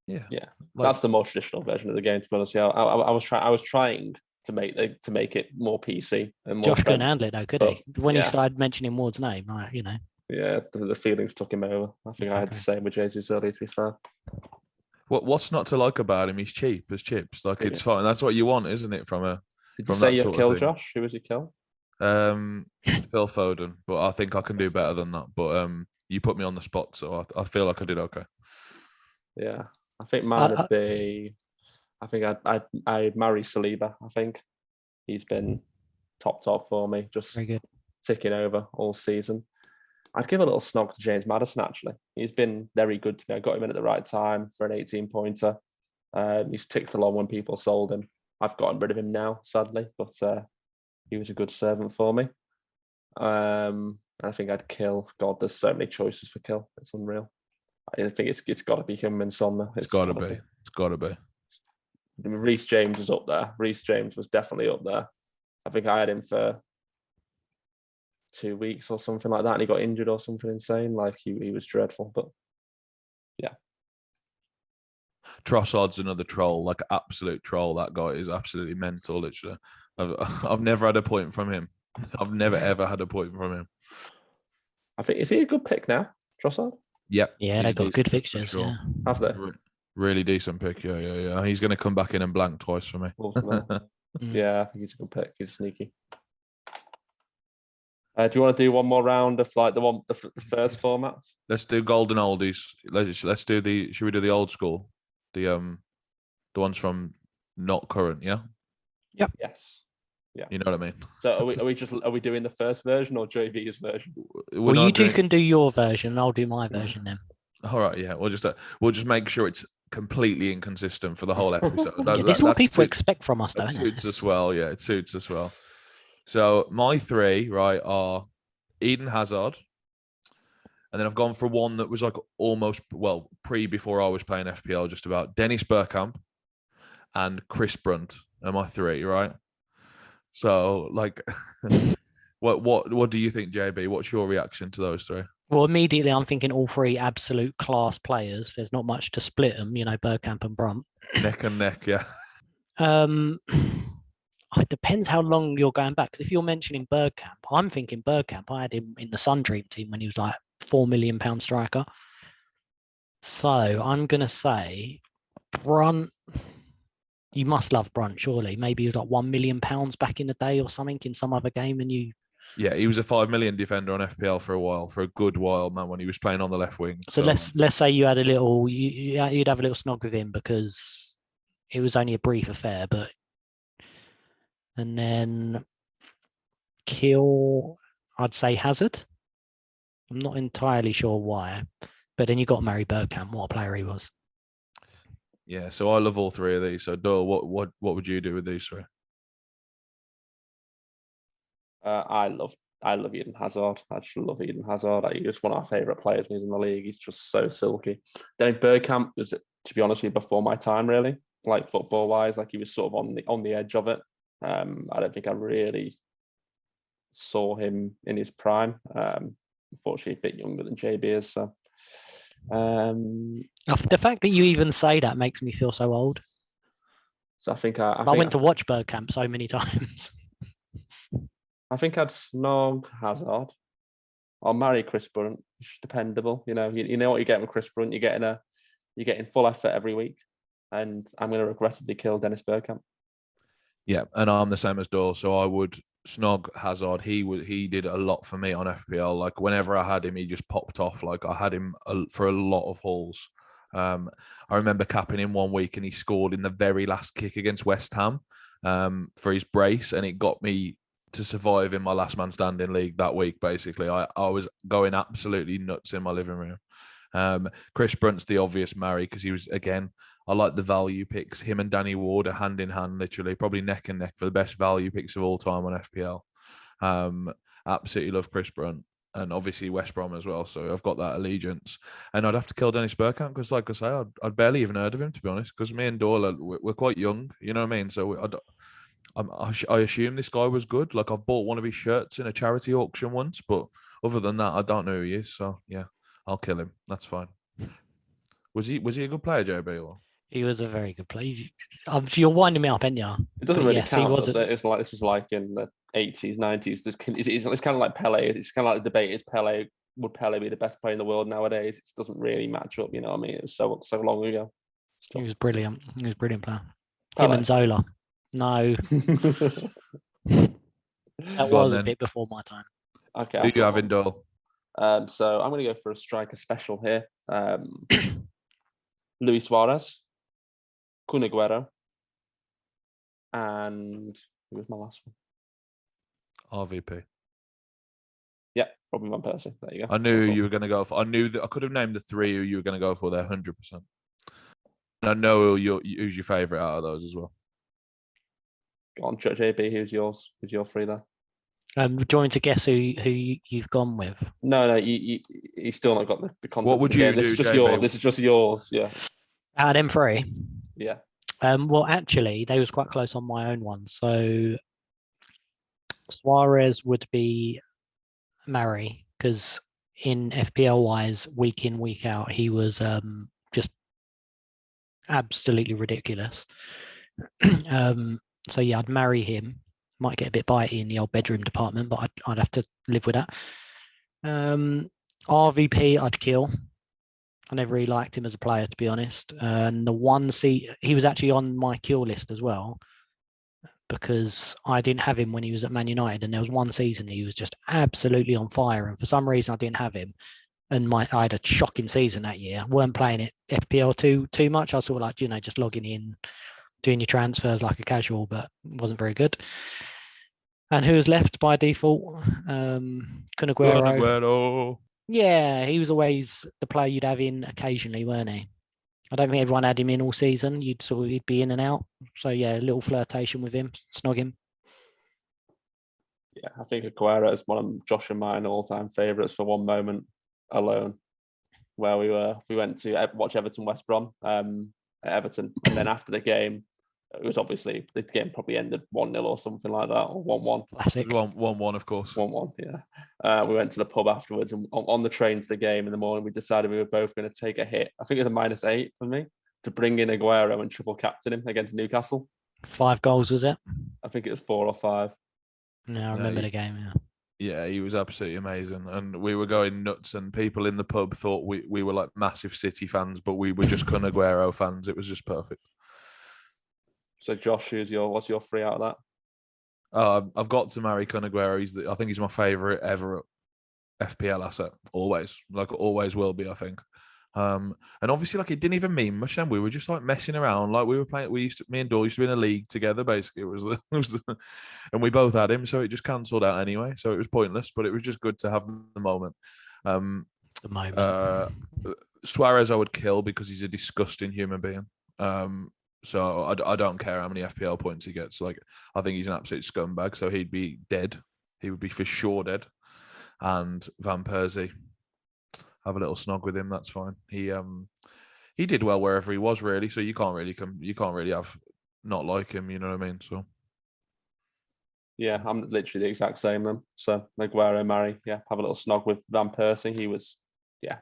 Yeah. That's the more traditional version of the game. To be honest, I was trying to make it more PC and more. Josh couldn't handle it though, could he? When he started mentioning Ward's name, Yeah, the feelings took him over. I think I had the same with Jesus earlier. To be fair. What's not to like about him? He's cheap as chips. It's fine. That's what you want, isn't it? Did you say your kill, Josh? Who was your kill? Phil Foden, but I think I can do better than that. But you put me on the spot, so I feel like I did okay. Yeah. I think mine would be. I think I'd marry Saliba. I think he's been top for me, just very good, ticking over all season. I'd give a little snog to James Maddison. Actually, he's been very good to me. I got him in at the right time for an 18-pointer. He's ticked along when people sold him. I've gotten rid of him now, sadly, but he was a good servant for me. I think I'd kill. God, there's so many choices for kill. It's unreal. I think it's got to be him and Son. It's got to be. It's got to be. Reece James is up there. Reece James was definitely up there. I think I had him for 2 weeks or something like that, and he got injured or something insane. He was dreadful, but yeah. Trossard's another troll, absolute troll. That guy is absolutely mental. Literally, I've never had a point from him. I've never ever had a point from him. I think is he a good pick now, Trossard? Yep. Yeah, they've got good fixtures. Sure. Yeah. Have they? Really decent pick. Yeah. He's going to come back in and blank twice for me. Yeah, I think he's a good pick. He's sneaky. Do you want to do one more round of the first format? Let's do golden oldies. Let's do should we do the old school? The ones from not current, yeah? Yep. Yes. Yeah. You know what I mean? So are we doing the first version or JV's version? Well, you two can do your version and I'll do my version then. All right, yeah. We'll just make sure it's completely inconsistent for the whole episode. This is what people expect from us, though. It suits us well, yeah. It suits us well. So my three, right, are Eden Hazard. And then I've gone for one that was almost, before I was playing FPL, just about Dennis Bergkamp and Chris Brunt are my three, right? So, what do you think, JB? What's your reaction to those three? Well, immediately I'm thinking all three absolute class players. There's not much to split them, Bergkamp and Brunt. Neck and neck, yeah. It depends how long you're going back. Because if you're mentioning Bergkamp, I'm thinking Bergkamp. I had him in the Sun Dream team when he was like £4 million striker. So I'm going to say Brunt. You must love Brunt, surely. Maybe he was like £1 million back in the day or something in some other game, and you. Yeah, he was a 5 million defender on FPL for a good while, man, when he was playing on the left wing. So let's say you had a little, you'd have a little snog with him because it was only a brief affair, but. And then kill, I'd say Hazard. I'm not entirely sure why, but then you got to marry Bergkamp. What a player he was. Yeah, so I love all three of these. So Doyle, what would you do with these three? I love Eden Hazard. I just love Eden Hazard. He's just one of our favourite players when he's in the league. He's just so silky. Then Bergkamp was, to be honest with you, before my time, really. Like football wise, like he was sort of on the edge of it. I don't think I really saw him in his prime. Unfortunately, a bit younger than JB is. So the fact that you even say that makes me feel so old. So I think I went to watch Bergkamp so many times. I think I'd Snog Hazard. I'll marry Chris Brunt. He's dependable. You know what you get with Chris Brunt. You're getting full effort every week, and I'm going to regrettably kill Dennis Bergkamp. Yeah, and I'm the same as Doyle. So I would Snog Hazard. He did a lot for me on FPL. Like whenever I had him, he just popped off. Like I had him for a lot of hauls. I remember capping him one week, and he scored in the very last kick against West Ham for his brace, and it got me to survive in my last man standing league that week. Basically, I was going absolutely nuts in my living room. Chris Brunt's the obvious marry because he was, again, I like the value picks. Him and Danny Ward are hand in hand, literally, probably neck and neck for the best value picks of all time on FPL. Absolutely love Chris Brunt, and obviously West Brom as well. So I've got that allegiance. And I'd have to kill Dennis Bergkamp because, like I say, I'd barely even heard of him, to be honest, because me and Doyle, we're quite young, you know what I mean? So I assume this guy was good. Like I've bought one of his shirts in a charity auction once, but other than that, I don't know who he is. So yeah, I'll kill him. That's fine. Was he a good player, JB? Or? He was a very good player. You're winding me up, ain't you? It doesn't really count, does it? It's like this was like in the 80s, 90s. It's kind of like Pele. It's kind of like the debate: would Pele be the best player in the world nowadays? It doesn't really match up. You know what I mean? It was so long ago. He was brilliant. He was a brilliant player. Pele. Him and Zola. No. That was a bit before my time. Okay. Who you having, Doyle? So I'm going to go for a striker special here. Luis Suarez, Kun Aguero, and who was my last one? RVP. Yeah, Robin Van Persie. There you go. I knew you were going to go for. I knew that I could have named the three who you were going to go for there, 100%. And I know who's your favourite out of those as well. Go on, JB. Who's yours? Who's your three there? Do you want me to guess who you've gone with? No, he's still not got the concept. What would you do? This is just yours. This is just yours. Yeah. Out of them three. Yeah. Well, actually, they was quite close on my own one. So Suarez would be Murray because in FPL wise, week in, week out, he was just absolutely ridiculous. So yeah, I'd marry him. Might get a bit bitey in the old bedroom department, but I'd have to live with that. RVP, I'd kill. I never really liked him as a player, to be honest. And the one seat, he was actually on my kill list as well, because I didn't have him when he was at Man United. And there was one season he was just absolutely on fire. And for some reason, I didn't have him. And I had a shocking season that year. I weren't playing it FPL too much. I was sort of like, just logging in, doing your transfers like a casual, but it wasn't very good. And who was left by default? Kun Aguero. Yeah, he was always the player you'd have in occasionally, weren't he? I don't think everyone had him in all season. He'd be in and out. So yeah, a little flirtation with him, snog him. Yeah, I think Aguero is one of Josh and mine all-time favourites for one moment alone, where we went to watch Everton West Brom at Everton, and then after the game, it was obviously the game probably ended 1-0 or something like that, or 1-1. Classic. 1-1, of course. 1-1, yeah. We went to the pub afterwards, and on the train to the game in the morning, we decided we were both going to take a hit. I think it was a -8 for me to bring in Aguero and triple captain him against Newcastle. 5 goals, was it? I think it was 4 or 5. No, I remember the game, yeah. Yeah, he was absolutely amazing. And we were going nuts, and people in the pub thought we were like massive City fans, but we were just Kun Aguero fans. It was just perfect. So Josh, what's your 3 out of that? I've got to marry Kun Aguero. I think he's my favourite ever FPL asset. Always will be, I think. And obviously, like, it didn't even mean much then. We were just like messing around. Like, we were playing. Me and Doyle used to be in a league together. Basically, and we both had him, so it just cancelled out anyway. So it was pointless, but it was just good to have the moment. Suarez I would kill because he's a disgusting human being. So I don't care how many FPL points he gets. Like, I think he's an absolute scumbag. So he'd be dead. He would be for sure dead. And Van Persie, have a little snog with him. That's fine. He did well wherever he was, really. So you can't really have not like him. You know what I mean? So yeah, I'm literally the exact same then. So Aguero, marry, yeah, have a little snog with Van Persie. He was,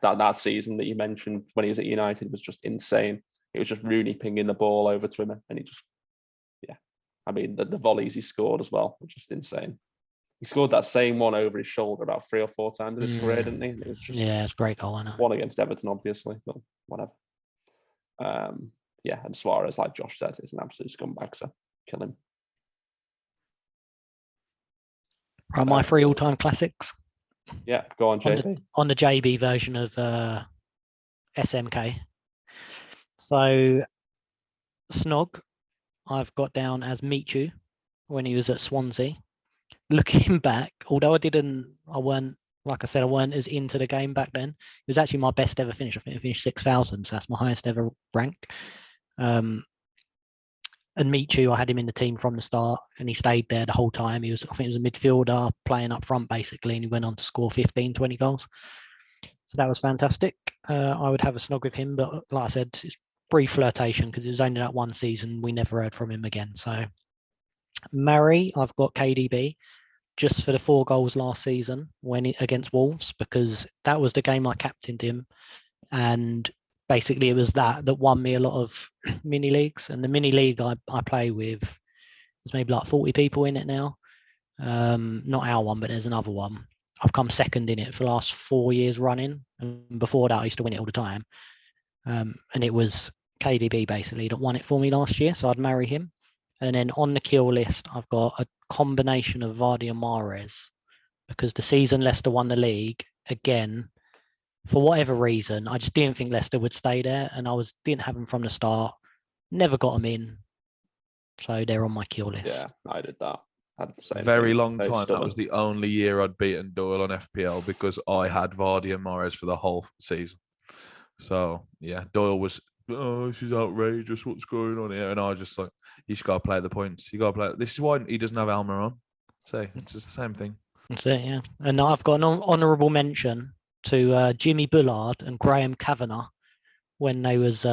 that season that you mentioned when he was at United was just insane. It was just Rooney pinging the ball over to him, and he just, I mean, the volleys he scored as well were just insane. He scored that same one over his shoulder about 3 or 4 times in his career, didn't he? It was just it's a great goal, isn't it? One against Everton, obviously, but whatever. And Suarez, like Josh said, is an absolute scumbag, so kill him. Right, my 3 all-time classics. Yeah, go on, JB. On the JB version of SMK. So, Snog, I've got down as Michu when he was at Swansea. Looking back, although I weren't as into the game back then. It was actually my best ever finish. I think I finished 6,000, so that's my highest ever rank. And Michu, I had him in the team from the start, and he stayed there the whole time. I think he was a midfielder playing up front, basically, and he went on to score 15, 20 goals. So that was fantastic. I would have a snog with him, but like I said, it's brief flirtation because it was only that one season. We never heard from him again. So Murray, I've got KDB just for the 4 goals last season against Wolves, because that was the game I captained him. And basically it was that won me a lot of mini leagues. And the mini league I play with, there's maybe like 40 people in it now. Not our one, but there's another one. I've come second in it for the last 4 years running. And before that, I used to win it all the time. And it was KDB basically that won it for me last year. So I'd marry him. And then on the kill list, I've got a combination of Vardy and Mahrez, because the season Leicester won the league again, for whatever reason, I just didn't think Leicester would stay there, and didn't have them from the start. Never got them in, so they're on my kill list. Yeah, I did that. I had the same very thing. long time. That was the only year I'd beaten Doyle on FPL because I had Vardy and Mahrez for the whole season. So yeah, Doyle was, oh, this is outrageous. What's going on here? And I was just like, you just got to play the points. You got to play. This is why he doesn't have Almiron. So it's just the same thing. That's it, yeah. And I've got an honourable mention to Jimmy Bullard and Graham Kavanagh when they was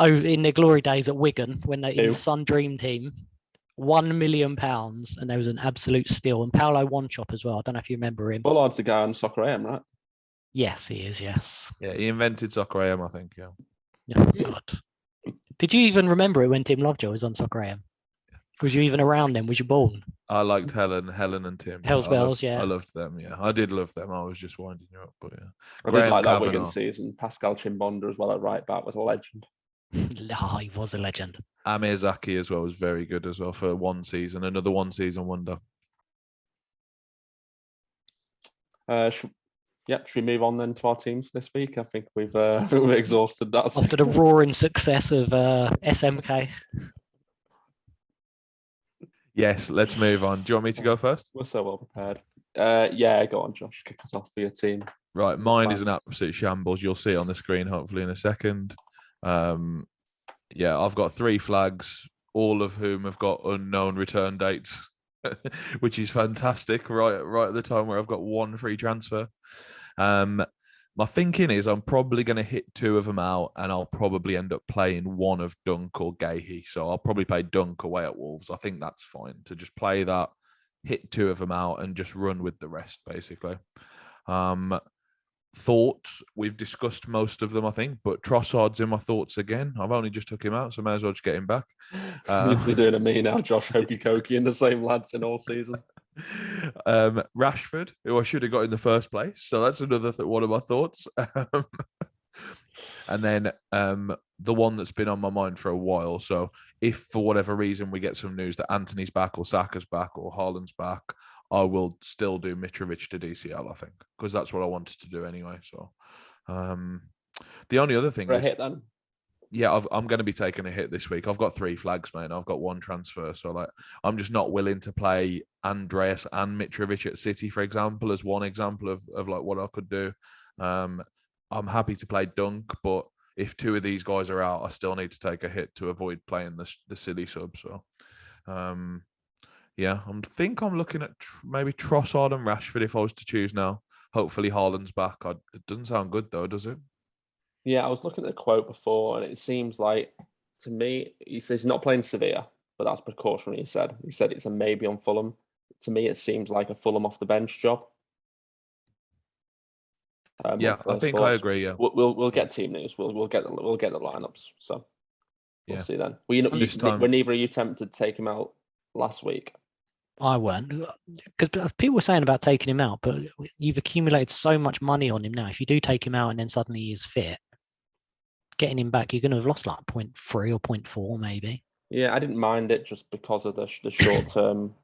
in their glory days at Wigan, when they in the Sun Dream team, £1 million, and there was an absolute steal. And Paolo Wanchop as well. I don't know if you remember him. Bullard's the guy on Soccer AM, right? Yes, he is. Yes. Yeah, he invented Soccer AM, I think. Yeah. Oh, God. Did you even remember it when Tim Lovejoy was on Soccer AM? Was you even around then? Was you born? I liked Helen and Tim. Hell's Bells, yeah. I loved them, yeah. I did love them. I was just winding you up, but yeah. I did like that Wigan season. Pascal Chimbonda as well at right back was a legend. Oh, he was a legend. Amir Zaki as well was very good as well for one season. Another one season wonder. Should we move on then to our teams this week? I think we've exhausted that. After the roaring success of SMK. Yes, let's move on. Do you want me to go first? We're so well prepared. Yeah, go on, Josh. Kick us off for your team. Right, mine is an absolute shambles. You'll see it on the screen hopefully in a second. Yeah, I've got 3 flags, all of whom have got unknown return dates, which is fantastic. Right at the time where I've got 1 free transfer. My thinking is I'm probably going to hit 2 of them out, and I'll probably end up playing 1 of Dunk or Gahey. So I'll probably play Dunk away at Wolves. I think that's fine to just play that, hit 2 of them out, and just run with the rest, basically. thoughts, we've discussed most of them, I think, but Trossard's in my thoughts again. I've only just took him out, so may as well just get him back. You're doing a me now, Josh Hokey Cokey, and the same lads in all season. Rashford, who I should have got in the first place. So that's another one of my thoughts. And then the one that's been on my mind for a while. So if for whatever reason we get some news that Anthony's back or Saka's back or Haaland's back, I will still do Mitrovic to DCL, I think, because that's what I wanted to do anyway. So the only other thing For a is, hit then. yeah, I'm going to be taking a hit this week. I've got 3 flags, mate. I've got 1 transfer. So like, I'm just not willing to play Andreas and Mitrovic at City, for example, as one example of like what I could do. I'm happy to play Dunk, but if 2 of these guys are out, I still need to take a hit to avoid playing the silly sub. So, yeah, I think I'm looking at maybe Trossard and Rashford if I was to choose now. Hopefully Haaland's back. It doesn't sound good though, does it? Yeah, I was looking at the quote before, and it seems like, to me, he says he's not playing Sevilla, but that's precautionary, he said. He said it's a maybe on Fulham. To me, it seems like a Fulham off the bench job. Yeah, I think I agree. Yeah, we'll get team news. We'll get the lineups. So we'll see then. Well, were neither of you tempted to take him out last week? I weren't, because people were saying about taking him out, but you've accumulated so much money on him now. If you do take him out and then suddenly he's fit, getting him back, you're going to have lost like 0.3 or 0.4 maybe. Yeah, I didn't mind it just because of the short term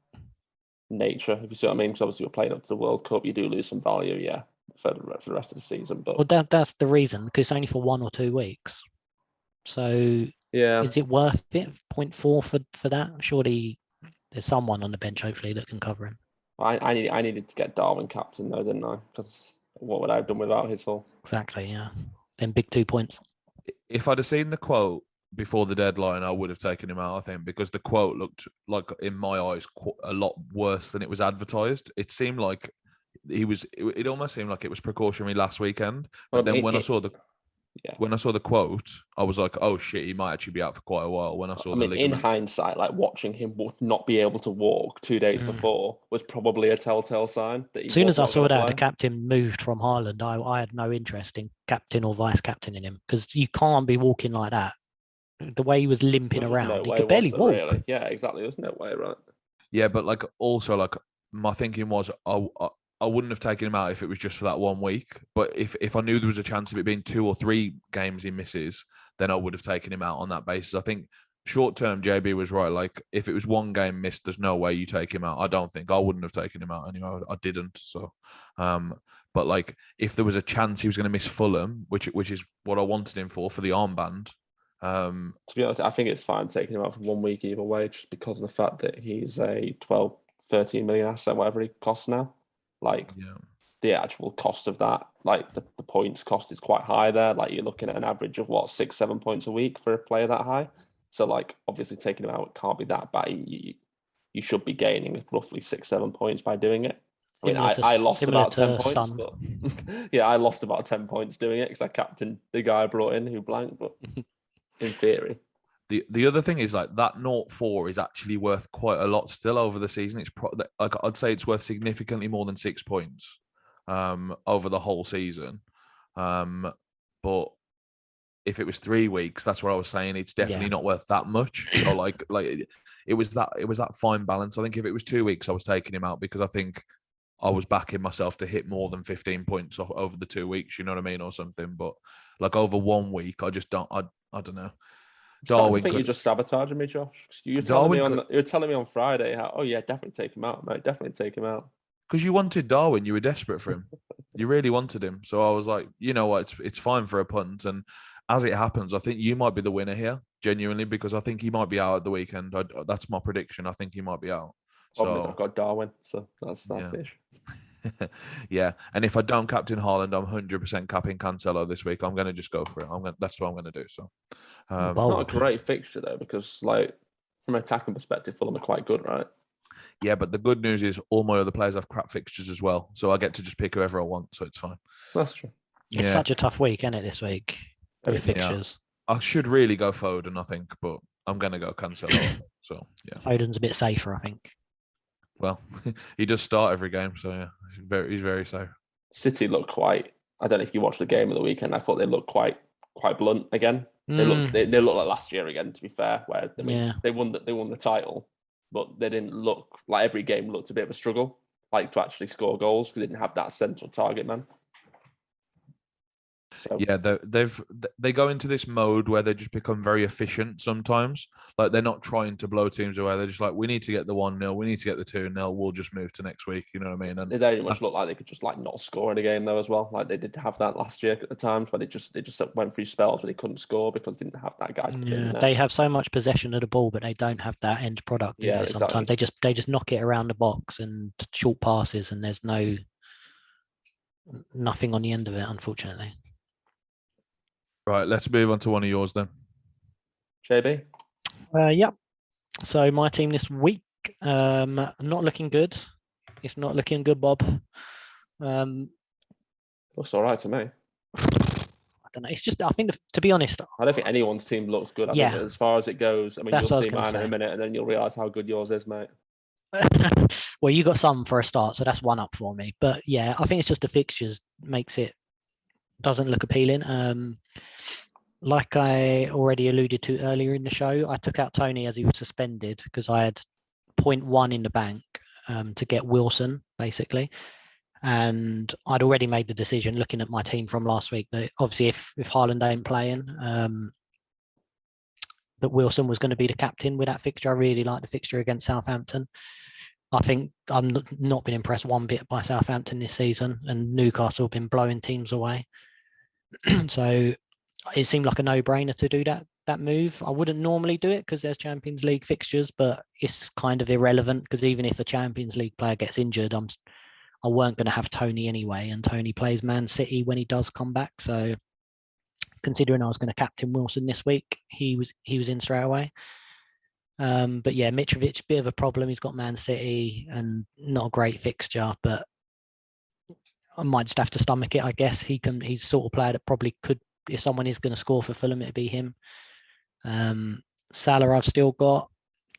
nature. If you see what I mean, because obviously you're playing up to the World Cup, you do lose some value. Yeah. For the rest of the season, but well, that's the reason, because it's only for 1 or 2 weeks. So yeah, is it worth it? 0.4 for that? Surely there's someone on the bench, hopefully, that can cover him. I needed to get Darwin captain though, didn't I? Because what would I have done without his haul? Exactly, yeah. Then big 2 points. If I'd have seen the quote before the deadline, I would have taken him out, I think, because the quote looked like, in my eyes, a lot worse than it was advertised. It seemed like it almost seemed like it was precautionary last weekend. But then when I saw the quote, I was like, oh shit, he might actually be out for quite a while. When I saw the ligaments. In hindsight, like watching him not be able to walk 2 days before was probably a telltale sign that as soon as I saw that the captain moved from Haaland, I had no interest in captain or vice captain in him, because you can't be walking like that. The way he was limping around, he could barely walk. Really. Yeah, exactly. There's no way, right? Yeah, but like also like my thinking was, I wouldn't have taken him out if it was just for that 1 week. But if I knew there was a chance of it being 2 or 3 games he misses, then I would have taken him out on that basis. I think short term, JB was right. Like if it was 1 game missed, there's no way you take him out. I don't think. I wouldn't have taken him out anyway. I didn't. So, but like if there was a chance he was going to miss Fulham, which is what I wanted him for the armband. To be honest, I think it's fine taking him out for 1 week either way, just because of the fact that he's a 12, 13 million asset, whatever he costs now. Like the actual cost of that, like the points cost is quite high there. Like you're looking at an average of 6-7 points a week for a player that high. So like obviously taking him out can't be that bad. You should be gaining roughly 6-7 points by doing it. I mean, I lost about 10 points, but yeah, I lost about 10 points doing it because I captained the guy I brought in who blanked. But in theory. The other thing is like that 0.4 is actually worth quite a lot still over the season. It's like I'd say it's worth significantly more than 6 points over the whole season. But if it was 3 weeks, that's what I was saying. It's definitely not worth that much. So like it was that fine balance. I think if it was 2 weeks, I was taking him out because I think I was backing myself to hit more than 15 points over the 2 weeks. You know what I mean, or something. But like over 1 week, I just don't. I don't know. Darwin, I think you're just sabotaging me, Josh. You were telling me on Friday how, oh yeah, definitely take him out, mate. Definitely take him out. Because you wanted Darwin, you were desperate for him. You really wanted him. So I was like, you know what, it's fine for a punt. And as it happens, I think you might be the winner here, genuinely, because I think he might be out at the weekend. That's my prediction. I think he might be out. Problem is I've got Darwin, so that's the issue. Yeah, and if I don't captain Haaland, I'm 100% capping Cancelo this week. I'm going to just go for it. That's what I'm going to do. So, not a great fixture though, because like from an attacking perspective, Fulham are quite good, right? Yeah, but the good news is all my other players have crap fixtures as well, so I get to just pick whoever I want. So it's fine. That's true. It's such a tough week, isn't it? This week with fixtures. I should really go Foden, I think, but I'm going to go Cancelo. So yeah, Foden's a bit safer, I think. Well, he does start every game, so yeah, he's very safe. City look quite I don't know if you watched the game of the weekend. I thought they looked quite blunt again. They look like last year again. To be fair, where they won the title, but they didn't look like every game looked a bit of a struggle, like to actually score goals because they didn't have that central target man. So. Yeah, they go into this mode where they just become very efficient sometimes. Like they're not trying to blow teams away. They're just like, we need to get the 1-0, we need to get the 2-0. We'll just move to next week. You know what I mean? And they very much look like they could just like not score in a game though as well. Like they did have that last year at the times where they just went through spells where they couldn't score because they didn't have that guy. Yeah, they have so much possession of the ball, but they don't have that end product. Yeah, sometimes exactly. they just knock it around the box and short passes, and there's nothing on the end of it, unfortunately. Right, let's move on to one of yours then. JB? Yep. So my team this week, not looking good. It's not looking good, Bob. Looks all right to me. I don't know. It's just, I think, to be honest, I don't think anyone's team looks good. I think as far as it goes, I mean, you'll see mine in a minute, and then you'll realise how good yours is, mate. Well, you got some for a start, so that's one up for me. But yeah, I think it's just the fixtures doesn't look appealing. Like I already alluded to earlier in the show, I took out Tony as he was suspended because I had 0.1 in the bank to get Wilson, basically. And I'd already made the decision looking at my team from last week that obviously if Haaland ain't playing, that Wilson was going to be the captain with that fixture. I really like the fixture against Southampton. I think I'm not been impressed one bit by Southampton this season, and Newcastle have been blowing teams away. So it seemed like a no-brainer to do that move. I wouldn't normally do it because there's Champions League fixtures, but it's kind of irrelevant because even if a Champions League player gets injured, I weren't going to have Tony anyway, and Tony plays Man City when he does come back. So considering I was going to captain Wilson this week, he was in straight away. But yeah, Mitrovic, bit of a problem. He's got Man City and not a great fixture, but I might just have to stomach it, I guess. He's sort of player that probably could, if someone is going to score for Fulham, it'd be him. Salah, I've still got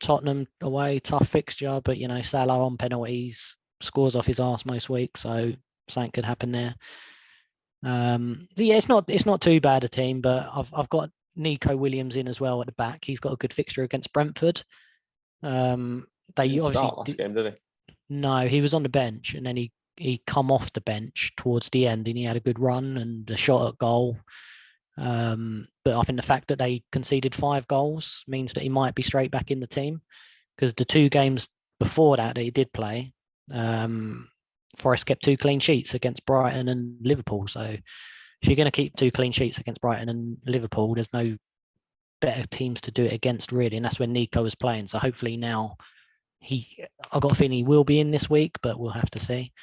Tottenham away, tough fixture, but Salah on penalties, scores off his arse most weeks, so something could happen there. Yeah, it's not too bad a team, but I've got Nico Williams in as well at the back. He's got a good fixture against Brentford. They obviously start last game, did he? No, he was on the bench, and then he come off the bench towards the end, and he had a good run and a shot at goal. But I think the fact that they conceded 5 goals means that he might be straight back in the team, because the 2 games before that he did play, Forest kept 2 clean sheets against Brighton and Liverpool. So if you're going to keep 2 clean sheets against Brighton and Liverpool, there's no better teams to do it against, really. And that's when Nico was playing. So hopefully now I've got a feeling he will be in this week, but we'll have to see.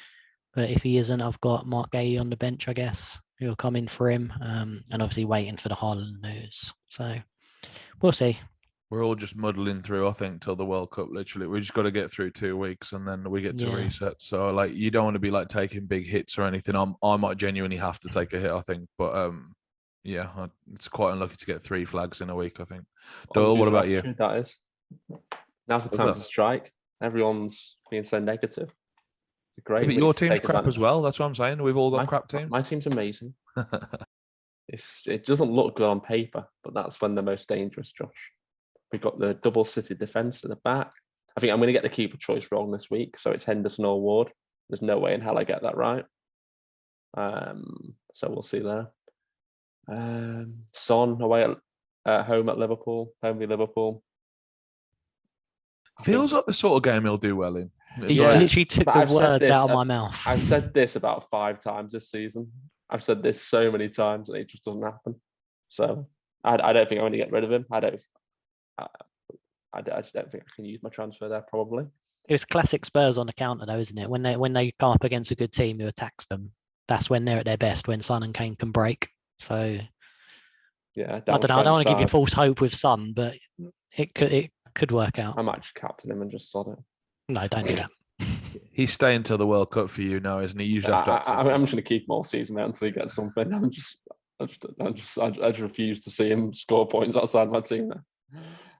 But if he isn't, I've got Mark Gay on the bench, I guess, who'll come in for him. And obviously waiting for the Haaland news. So we'll see. We're all just muddling through, I think, till the World Cup. Literally, we just got to get through 2 weeks, and then we get to reset. So, like, you don't want to be like taking big hits or anything. I might genuinely have to take a hit, I think. But yeah, it's quite unlucky to get 3 flags in a week, I think. Doyle, what about you? That is. Now's the time to strike. Everyone's being so negative. It's great. But your team's crap as well. That's what I'm saying. We've all got crap teams. My team's amazing. It doesn't look good on paper, but that's when they're most dangerous, Josh. We've got the double city defence at the back. I think I'm going to get the keeper choice wrong this week, so it's Henderson or Ward. There's no way in hell I get that right. So we'll see there. Son away at home at Liverpool, home with Liverpool. Feels like the sort of game he'll do well in. You literally took the words out of my mouth. I've said this about 5 times this season. I've said this so many times, and it just doesn't happen. So I don't think I'm going to get rid of him. I just don't think I can use my transfer there, probably. It was classic Spurs on the counter, though, isn't it? When they come up against a good team who attacks them, that's when they're at their best, when Son and Kane can break. So yeah, I don't know. I don't want to give you false hope with Son, but it could work out. I might just captain him and just sod it. No, don't do that. He's staying till the World Cup for you now, isn't he? Usually I'm just going to keep him all season, mate, until he gets something. I just refuse to see him score points outside my team now.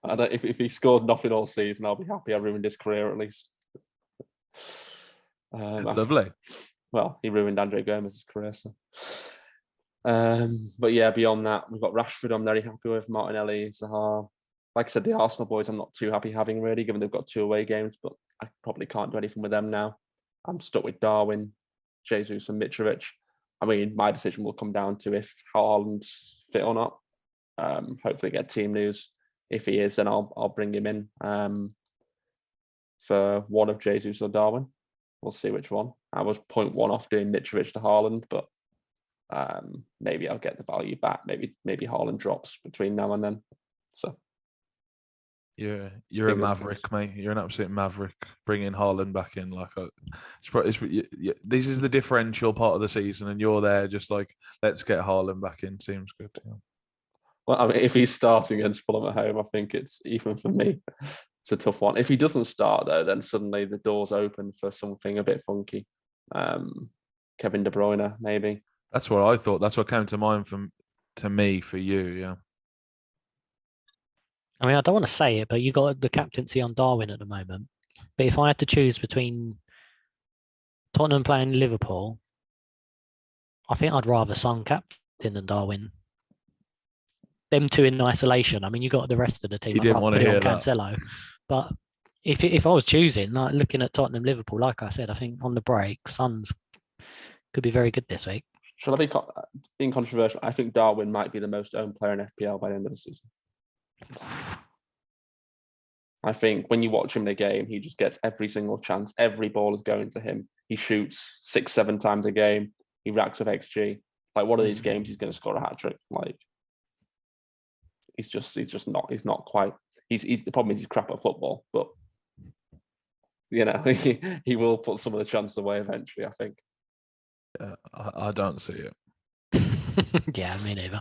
If he scores nothing all season, I'll be happy. I ruined his career at least. Lovely. well, he ruined Andre Gomez's career. So. But yeah, beyond that, we've got Rashford. I'm very happy with Martinelli, Zaha. Like I said, the Arsenal boys, I'm not too happy having really, given they've got 2 away games. But I probably can't do anything with them now. I'm stuck with Darwin, Jesus, and Mitrovic. I mean, my decision will come down to if Haaland's fit or not. Hopefully, get team news. If he is, then I'll bring him in for one of Jesus or Darwin. We'll see which one. I was 0.1 off doing Mitrovic to Haaland, but maybe I'll get the value back. Maybe Haaland drops between now and then. So yeah, you're a maverick, mate. You're an absolute maverick. Bringing Haaland back in, this is the differential part of the season, and you're there just like, let's get Haaland back in. Seems good. Yeah. Well, I mean, if he's starting against Fulham at home, I think it's even for me. It's a tough one. If he doesn't start though, then suddenly the door's open for something a bit funky. Kevin De Bruyne, maybe. That's what I thought. That's what came to mind to me for you. Yeah. I mean, I don't want to say it, but you got the captaincy on Darwin at the moment. But if I had to choose between Tottenham playing Liverpool, I think I'd rather Son captain than Darwin. Them two in isolation. I mean, you got the rest of the team. You didn't want to hear that. Cancelo. But if I was choosing, like looking at Tottenham Liverpool, like I said, I think on the break, Son's could be very good this week. Shall I be being controversial? I think Darwin might be the most owned player in FPL by the end of the season. I think when you watch him in a game, he just gets every single chance. Every ball is going to him. He shoots 6-7 times a game. He racks with XG. Like one of these games, he's going to score a hat trick. Like he's not quite. The problem is he's crap at football, but you know he will put some of the chances away eventually. I think. Yeah, I don't see it. Yeah, me neither.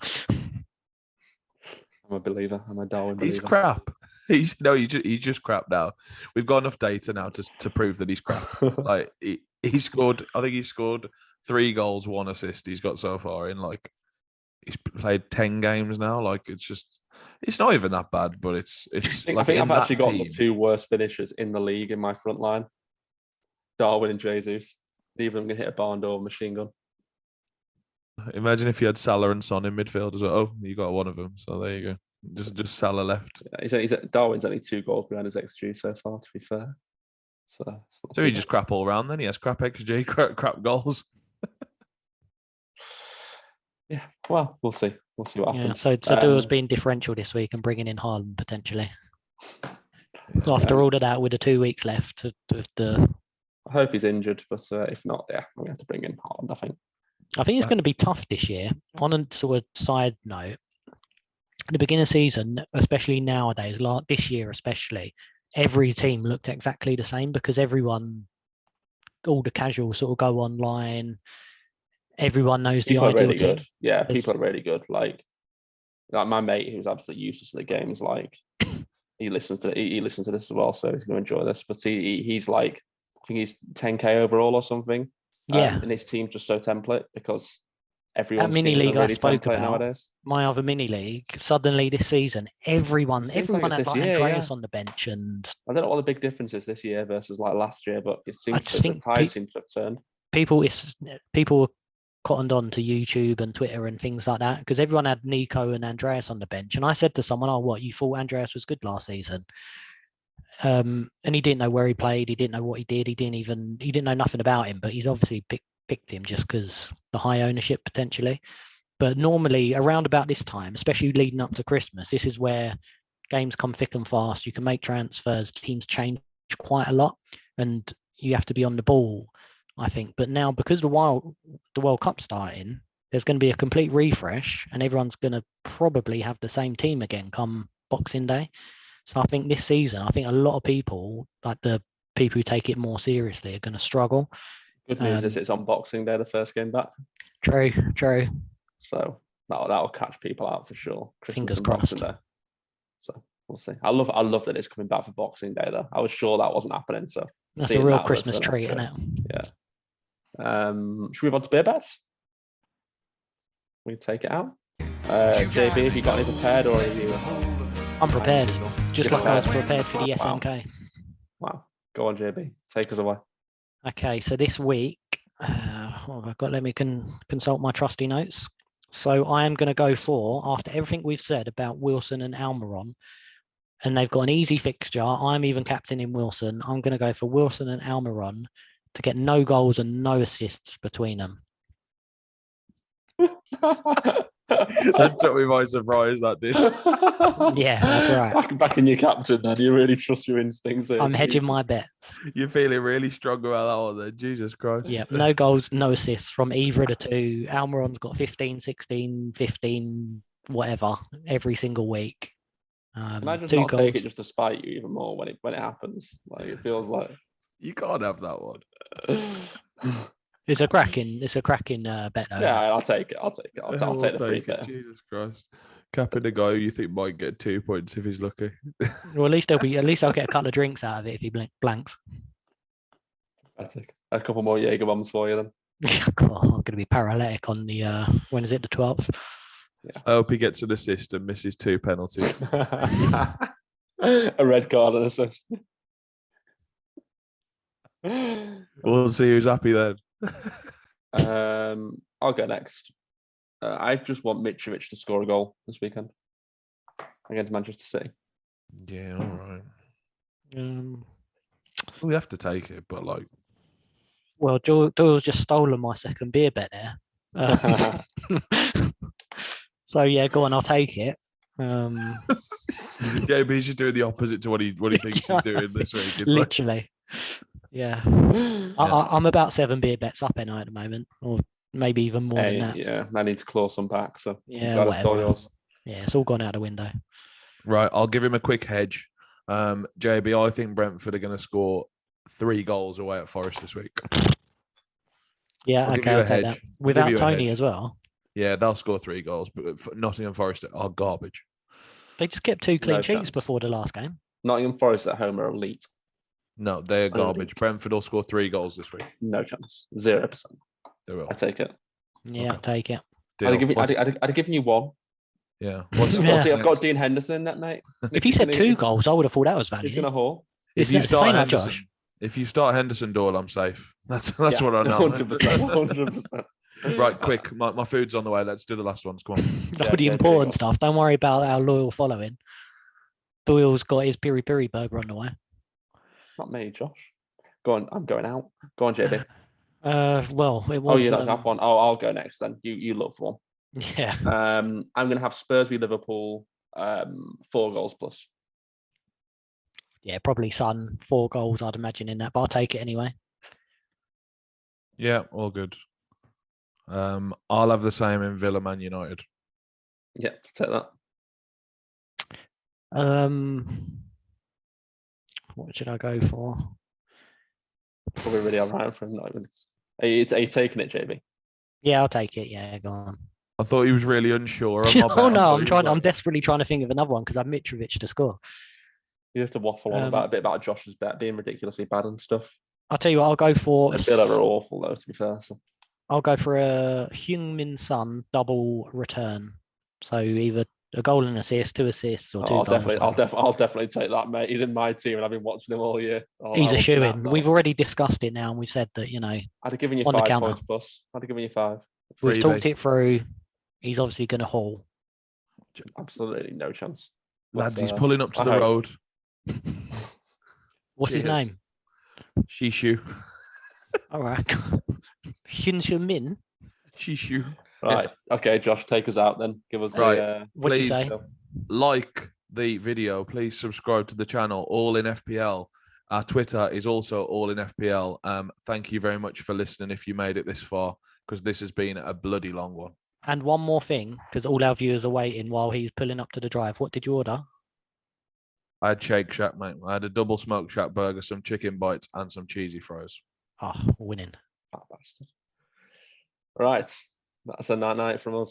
I'm a believer. I'm a Darwin believer. He's crap. He's just crap now. We've got enough data now to prove that he's crap. Like he scored. I think he scored 3 goals, 1 assist. He's got so far in he's played 10 games now. Like it's not even that bad, but it's. I think I've actually got the 2 worst finishers in the league in my front line. Darwin and Jesus. Neither of them can hit a barn door machine gun. Imagine if you had Salah and Son in midfield as well. Oh, you got one of them. So there you go. Just Salah left. Yeah, Darwin's only 2 goals behind his XG so far, to be fair. So he just crap all around then. He has crap XG, crap goals. Yeah, well, we'll see. We'll see what happens. So Doyle's being differential this week and bringing in Haaland potentially. After all of that, with the 2 weeks left of the... I hope he's injured, but if not, yeah, we're going to have to bring in Haaland, I think. I think it's going to be tough this year. On a sort of side note, at the beginning of the season, especially nowadays, like this year especially, every team looked exactly the same because all the casuals sort of go online. Everyone knows people the ideal really team. Good. Yeah, people are really good. Like my mate who's absolutely useless at the game is like, he listens to this as well, so he's going to enjoy this. But he's like, I think he's 10k overall or something. Yeah, and his team's just so template because everyone's mini league really I spoke about nowadays. My other mini league. Suddenly this season, everyone had like Andreas on the bench, and I don't know what the big difference is this year versus like last year, but it seems the tide seems to have turned. People were cottoned on to YouTube and Twitter and things like that because everyone had Nico and Andreas on the bench, and I said to someone, "Oh, what you thought Andreas was good last season?" And he didn't know where he played. He didn't know what he did. He didn't know nothing about him. But he's obviously picked him just because the high ownership potentially. But normally around about this time, especially leading up to Christmas, this is where games come thick and fast. You can make transfers. Teams change quite a lot, and you have to be on the ball, I think. But now because the World Cup's starting, there's going to be a complete refresh, and everyone's going to probably have the same team again come Boxing Day. So I think this season, a lot of people, like the people who take it more seriously, are going to struggle. Good news is it's on Boxing Day, the first game back. True. So that'll catch people out for sure. Christmas Fingers crossed. Day. So we'll see. I love that it's coming back for Boxing Day though. I was sure that wasn't happening. So that's a real Christmas treat, isn't it? Yeah. Should we move on to beer bets? We take it out. JB, have you got any prepared or are you? I'm prepared. Just like I was prepared for the SMK. Wow. Go on, JB. Take us away. Okay, so this week, let me consult my trusty notes. So I am going to go for, after everything we've said about Wilson and Almiron, and they've got an easy fixture. I'm even captaining Wilson. I'm going to go for Wilson and Almiron to get no goals and no assists between them. That took me by surprise, that did. Yeah, that's right. Back in your captain, then. You really trust your instincts here. I'm hedging my bets. You're feeling really strong about that one then. Jesus Christ. Yeah, no goals, no assists from either of the two. Almiron's got 15, 16, 15, whatever, every single week. Can I just not take it just to spite you even more when it happens? Like, it feels like You can't have that one. It's a cracking bet though. Yeah, I'll take it. I'll take the free bet. Jesus Christ. Capping a guy you think might get 2 points if he's lucky. Well, at least I'll get a couple of drinks out of it if he blanks. I take a couple more Jaeger bombs for you then. God, I'm going to be paralytic on the when is it, the 12th? Yeah. I hope he gets an assist and misses 2 penalties. A red card and assist. We'll see who's happy then. I'll go next. I just want Mitrovic to score a goal this weekend against Manchester City. Yeah, all right. We have to take it, but like, well, Doyle's just stolen my second beer bet there. So yeah, go on, I'll take it. yeah, but he's just doing the opposite to what he thinks he's doing this week. It's literally. Yeah. I'm about 7 beer bets up at the moment, or maybe even more than that. Yeah, I need to claw some back, so yeah, gotta steal yours. Yeah, it's all gone out the window. Right, I'll give him a quick hedge. JB, I think Brentford are going to score 3 goals away at Forest this week. Yeah, okay, I'll take that. Without Tony as well. Yeah, they'll score 3 goals, but Nottingham Forest are garbage. They just kept 2 clean sheets before the last game. Nottingham Forest at home are elite. No, they're garbage. Brentford will score 3 goals this week. No chance. 0%. They will. I take it. Yeah, okay. I'll take it. I'd have given you 1. Yeah. I've got Dean Henderson in that, mate. If you said 2 goals, I would have thought that was value. He's going to haul. If you start Henderson Doyle, I'm safe. That's what I know. 100%. Right, quick. My food's on the way. Let's do the last ones. Come on. All the important stuff. Don't worry about our loyal following. Doyle's got his piri piri burger on the way. Not me, Josh. Go on. I'm going out. Go on, JB. Well, it was. Oh, you don't have one. Oh, I'll go next then. You look for one. Yeah. I'm going to have Spurs v Liverpool. 4 goals plus. Yeah, probably Son 4 goals. I'd imagine in that, but I'll take it anyway. Yeah, all good. I'll have the same in Villa Man United. Yeah, take that. What should I go for? Probably really alright for him. Are you taking it, JB? Yeah, I'll take it. Yeah, go on. I thought he was really unsure. Oh no, I'm desperately trying to think of another one because I've Mitrovic to score. You have to waffle on a bit about Josh's bet being ridiculously bad and stuff. I'll tell you what, I'll go for. Villa are awful though, to be fair. So. I'll go for a Heung-min Son double return. So either a goal and assist, 2 assists, or 2 goals. I'll definitely take that, mate. He's in my team, and I've been watching him all year. He's a shoo-in. We've already discussed it now, and we've said that I'd have given you 5 points plus. I'd have given you 5. We've talked it through. He's obviously going to haul. Absolutely no chance. Lads, he's pulling up to the road. What's his name? Shishu. All right. Heung-min. Shishu. Right. Okay, Josh, take us out then. Give us what do you say? Like the video. Please subscribe to the channel, All in FPL. Our Twitter is also All in FPL. Thank you very much for listening if you made it this far, because this has been a bloody long one. And one more thing, because all our viewers are waiting while he's pulling up to the drive. What did you order? I had Shake Shack, mate. I had a double smoked shack burger, some chicken bites, and some cheesy fries. Oh, winning. Fat bastard. Right. That's a night from us.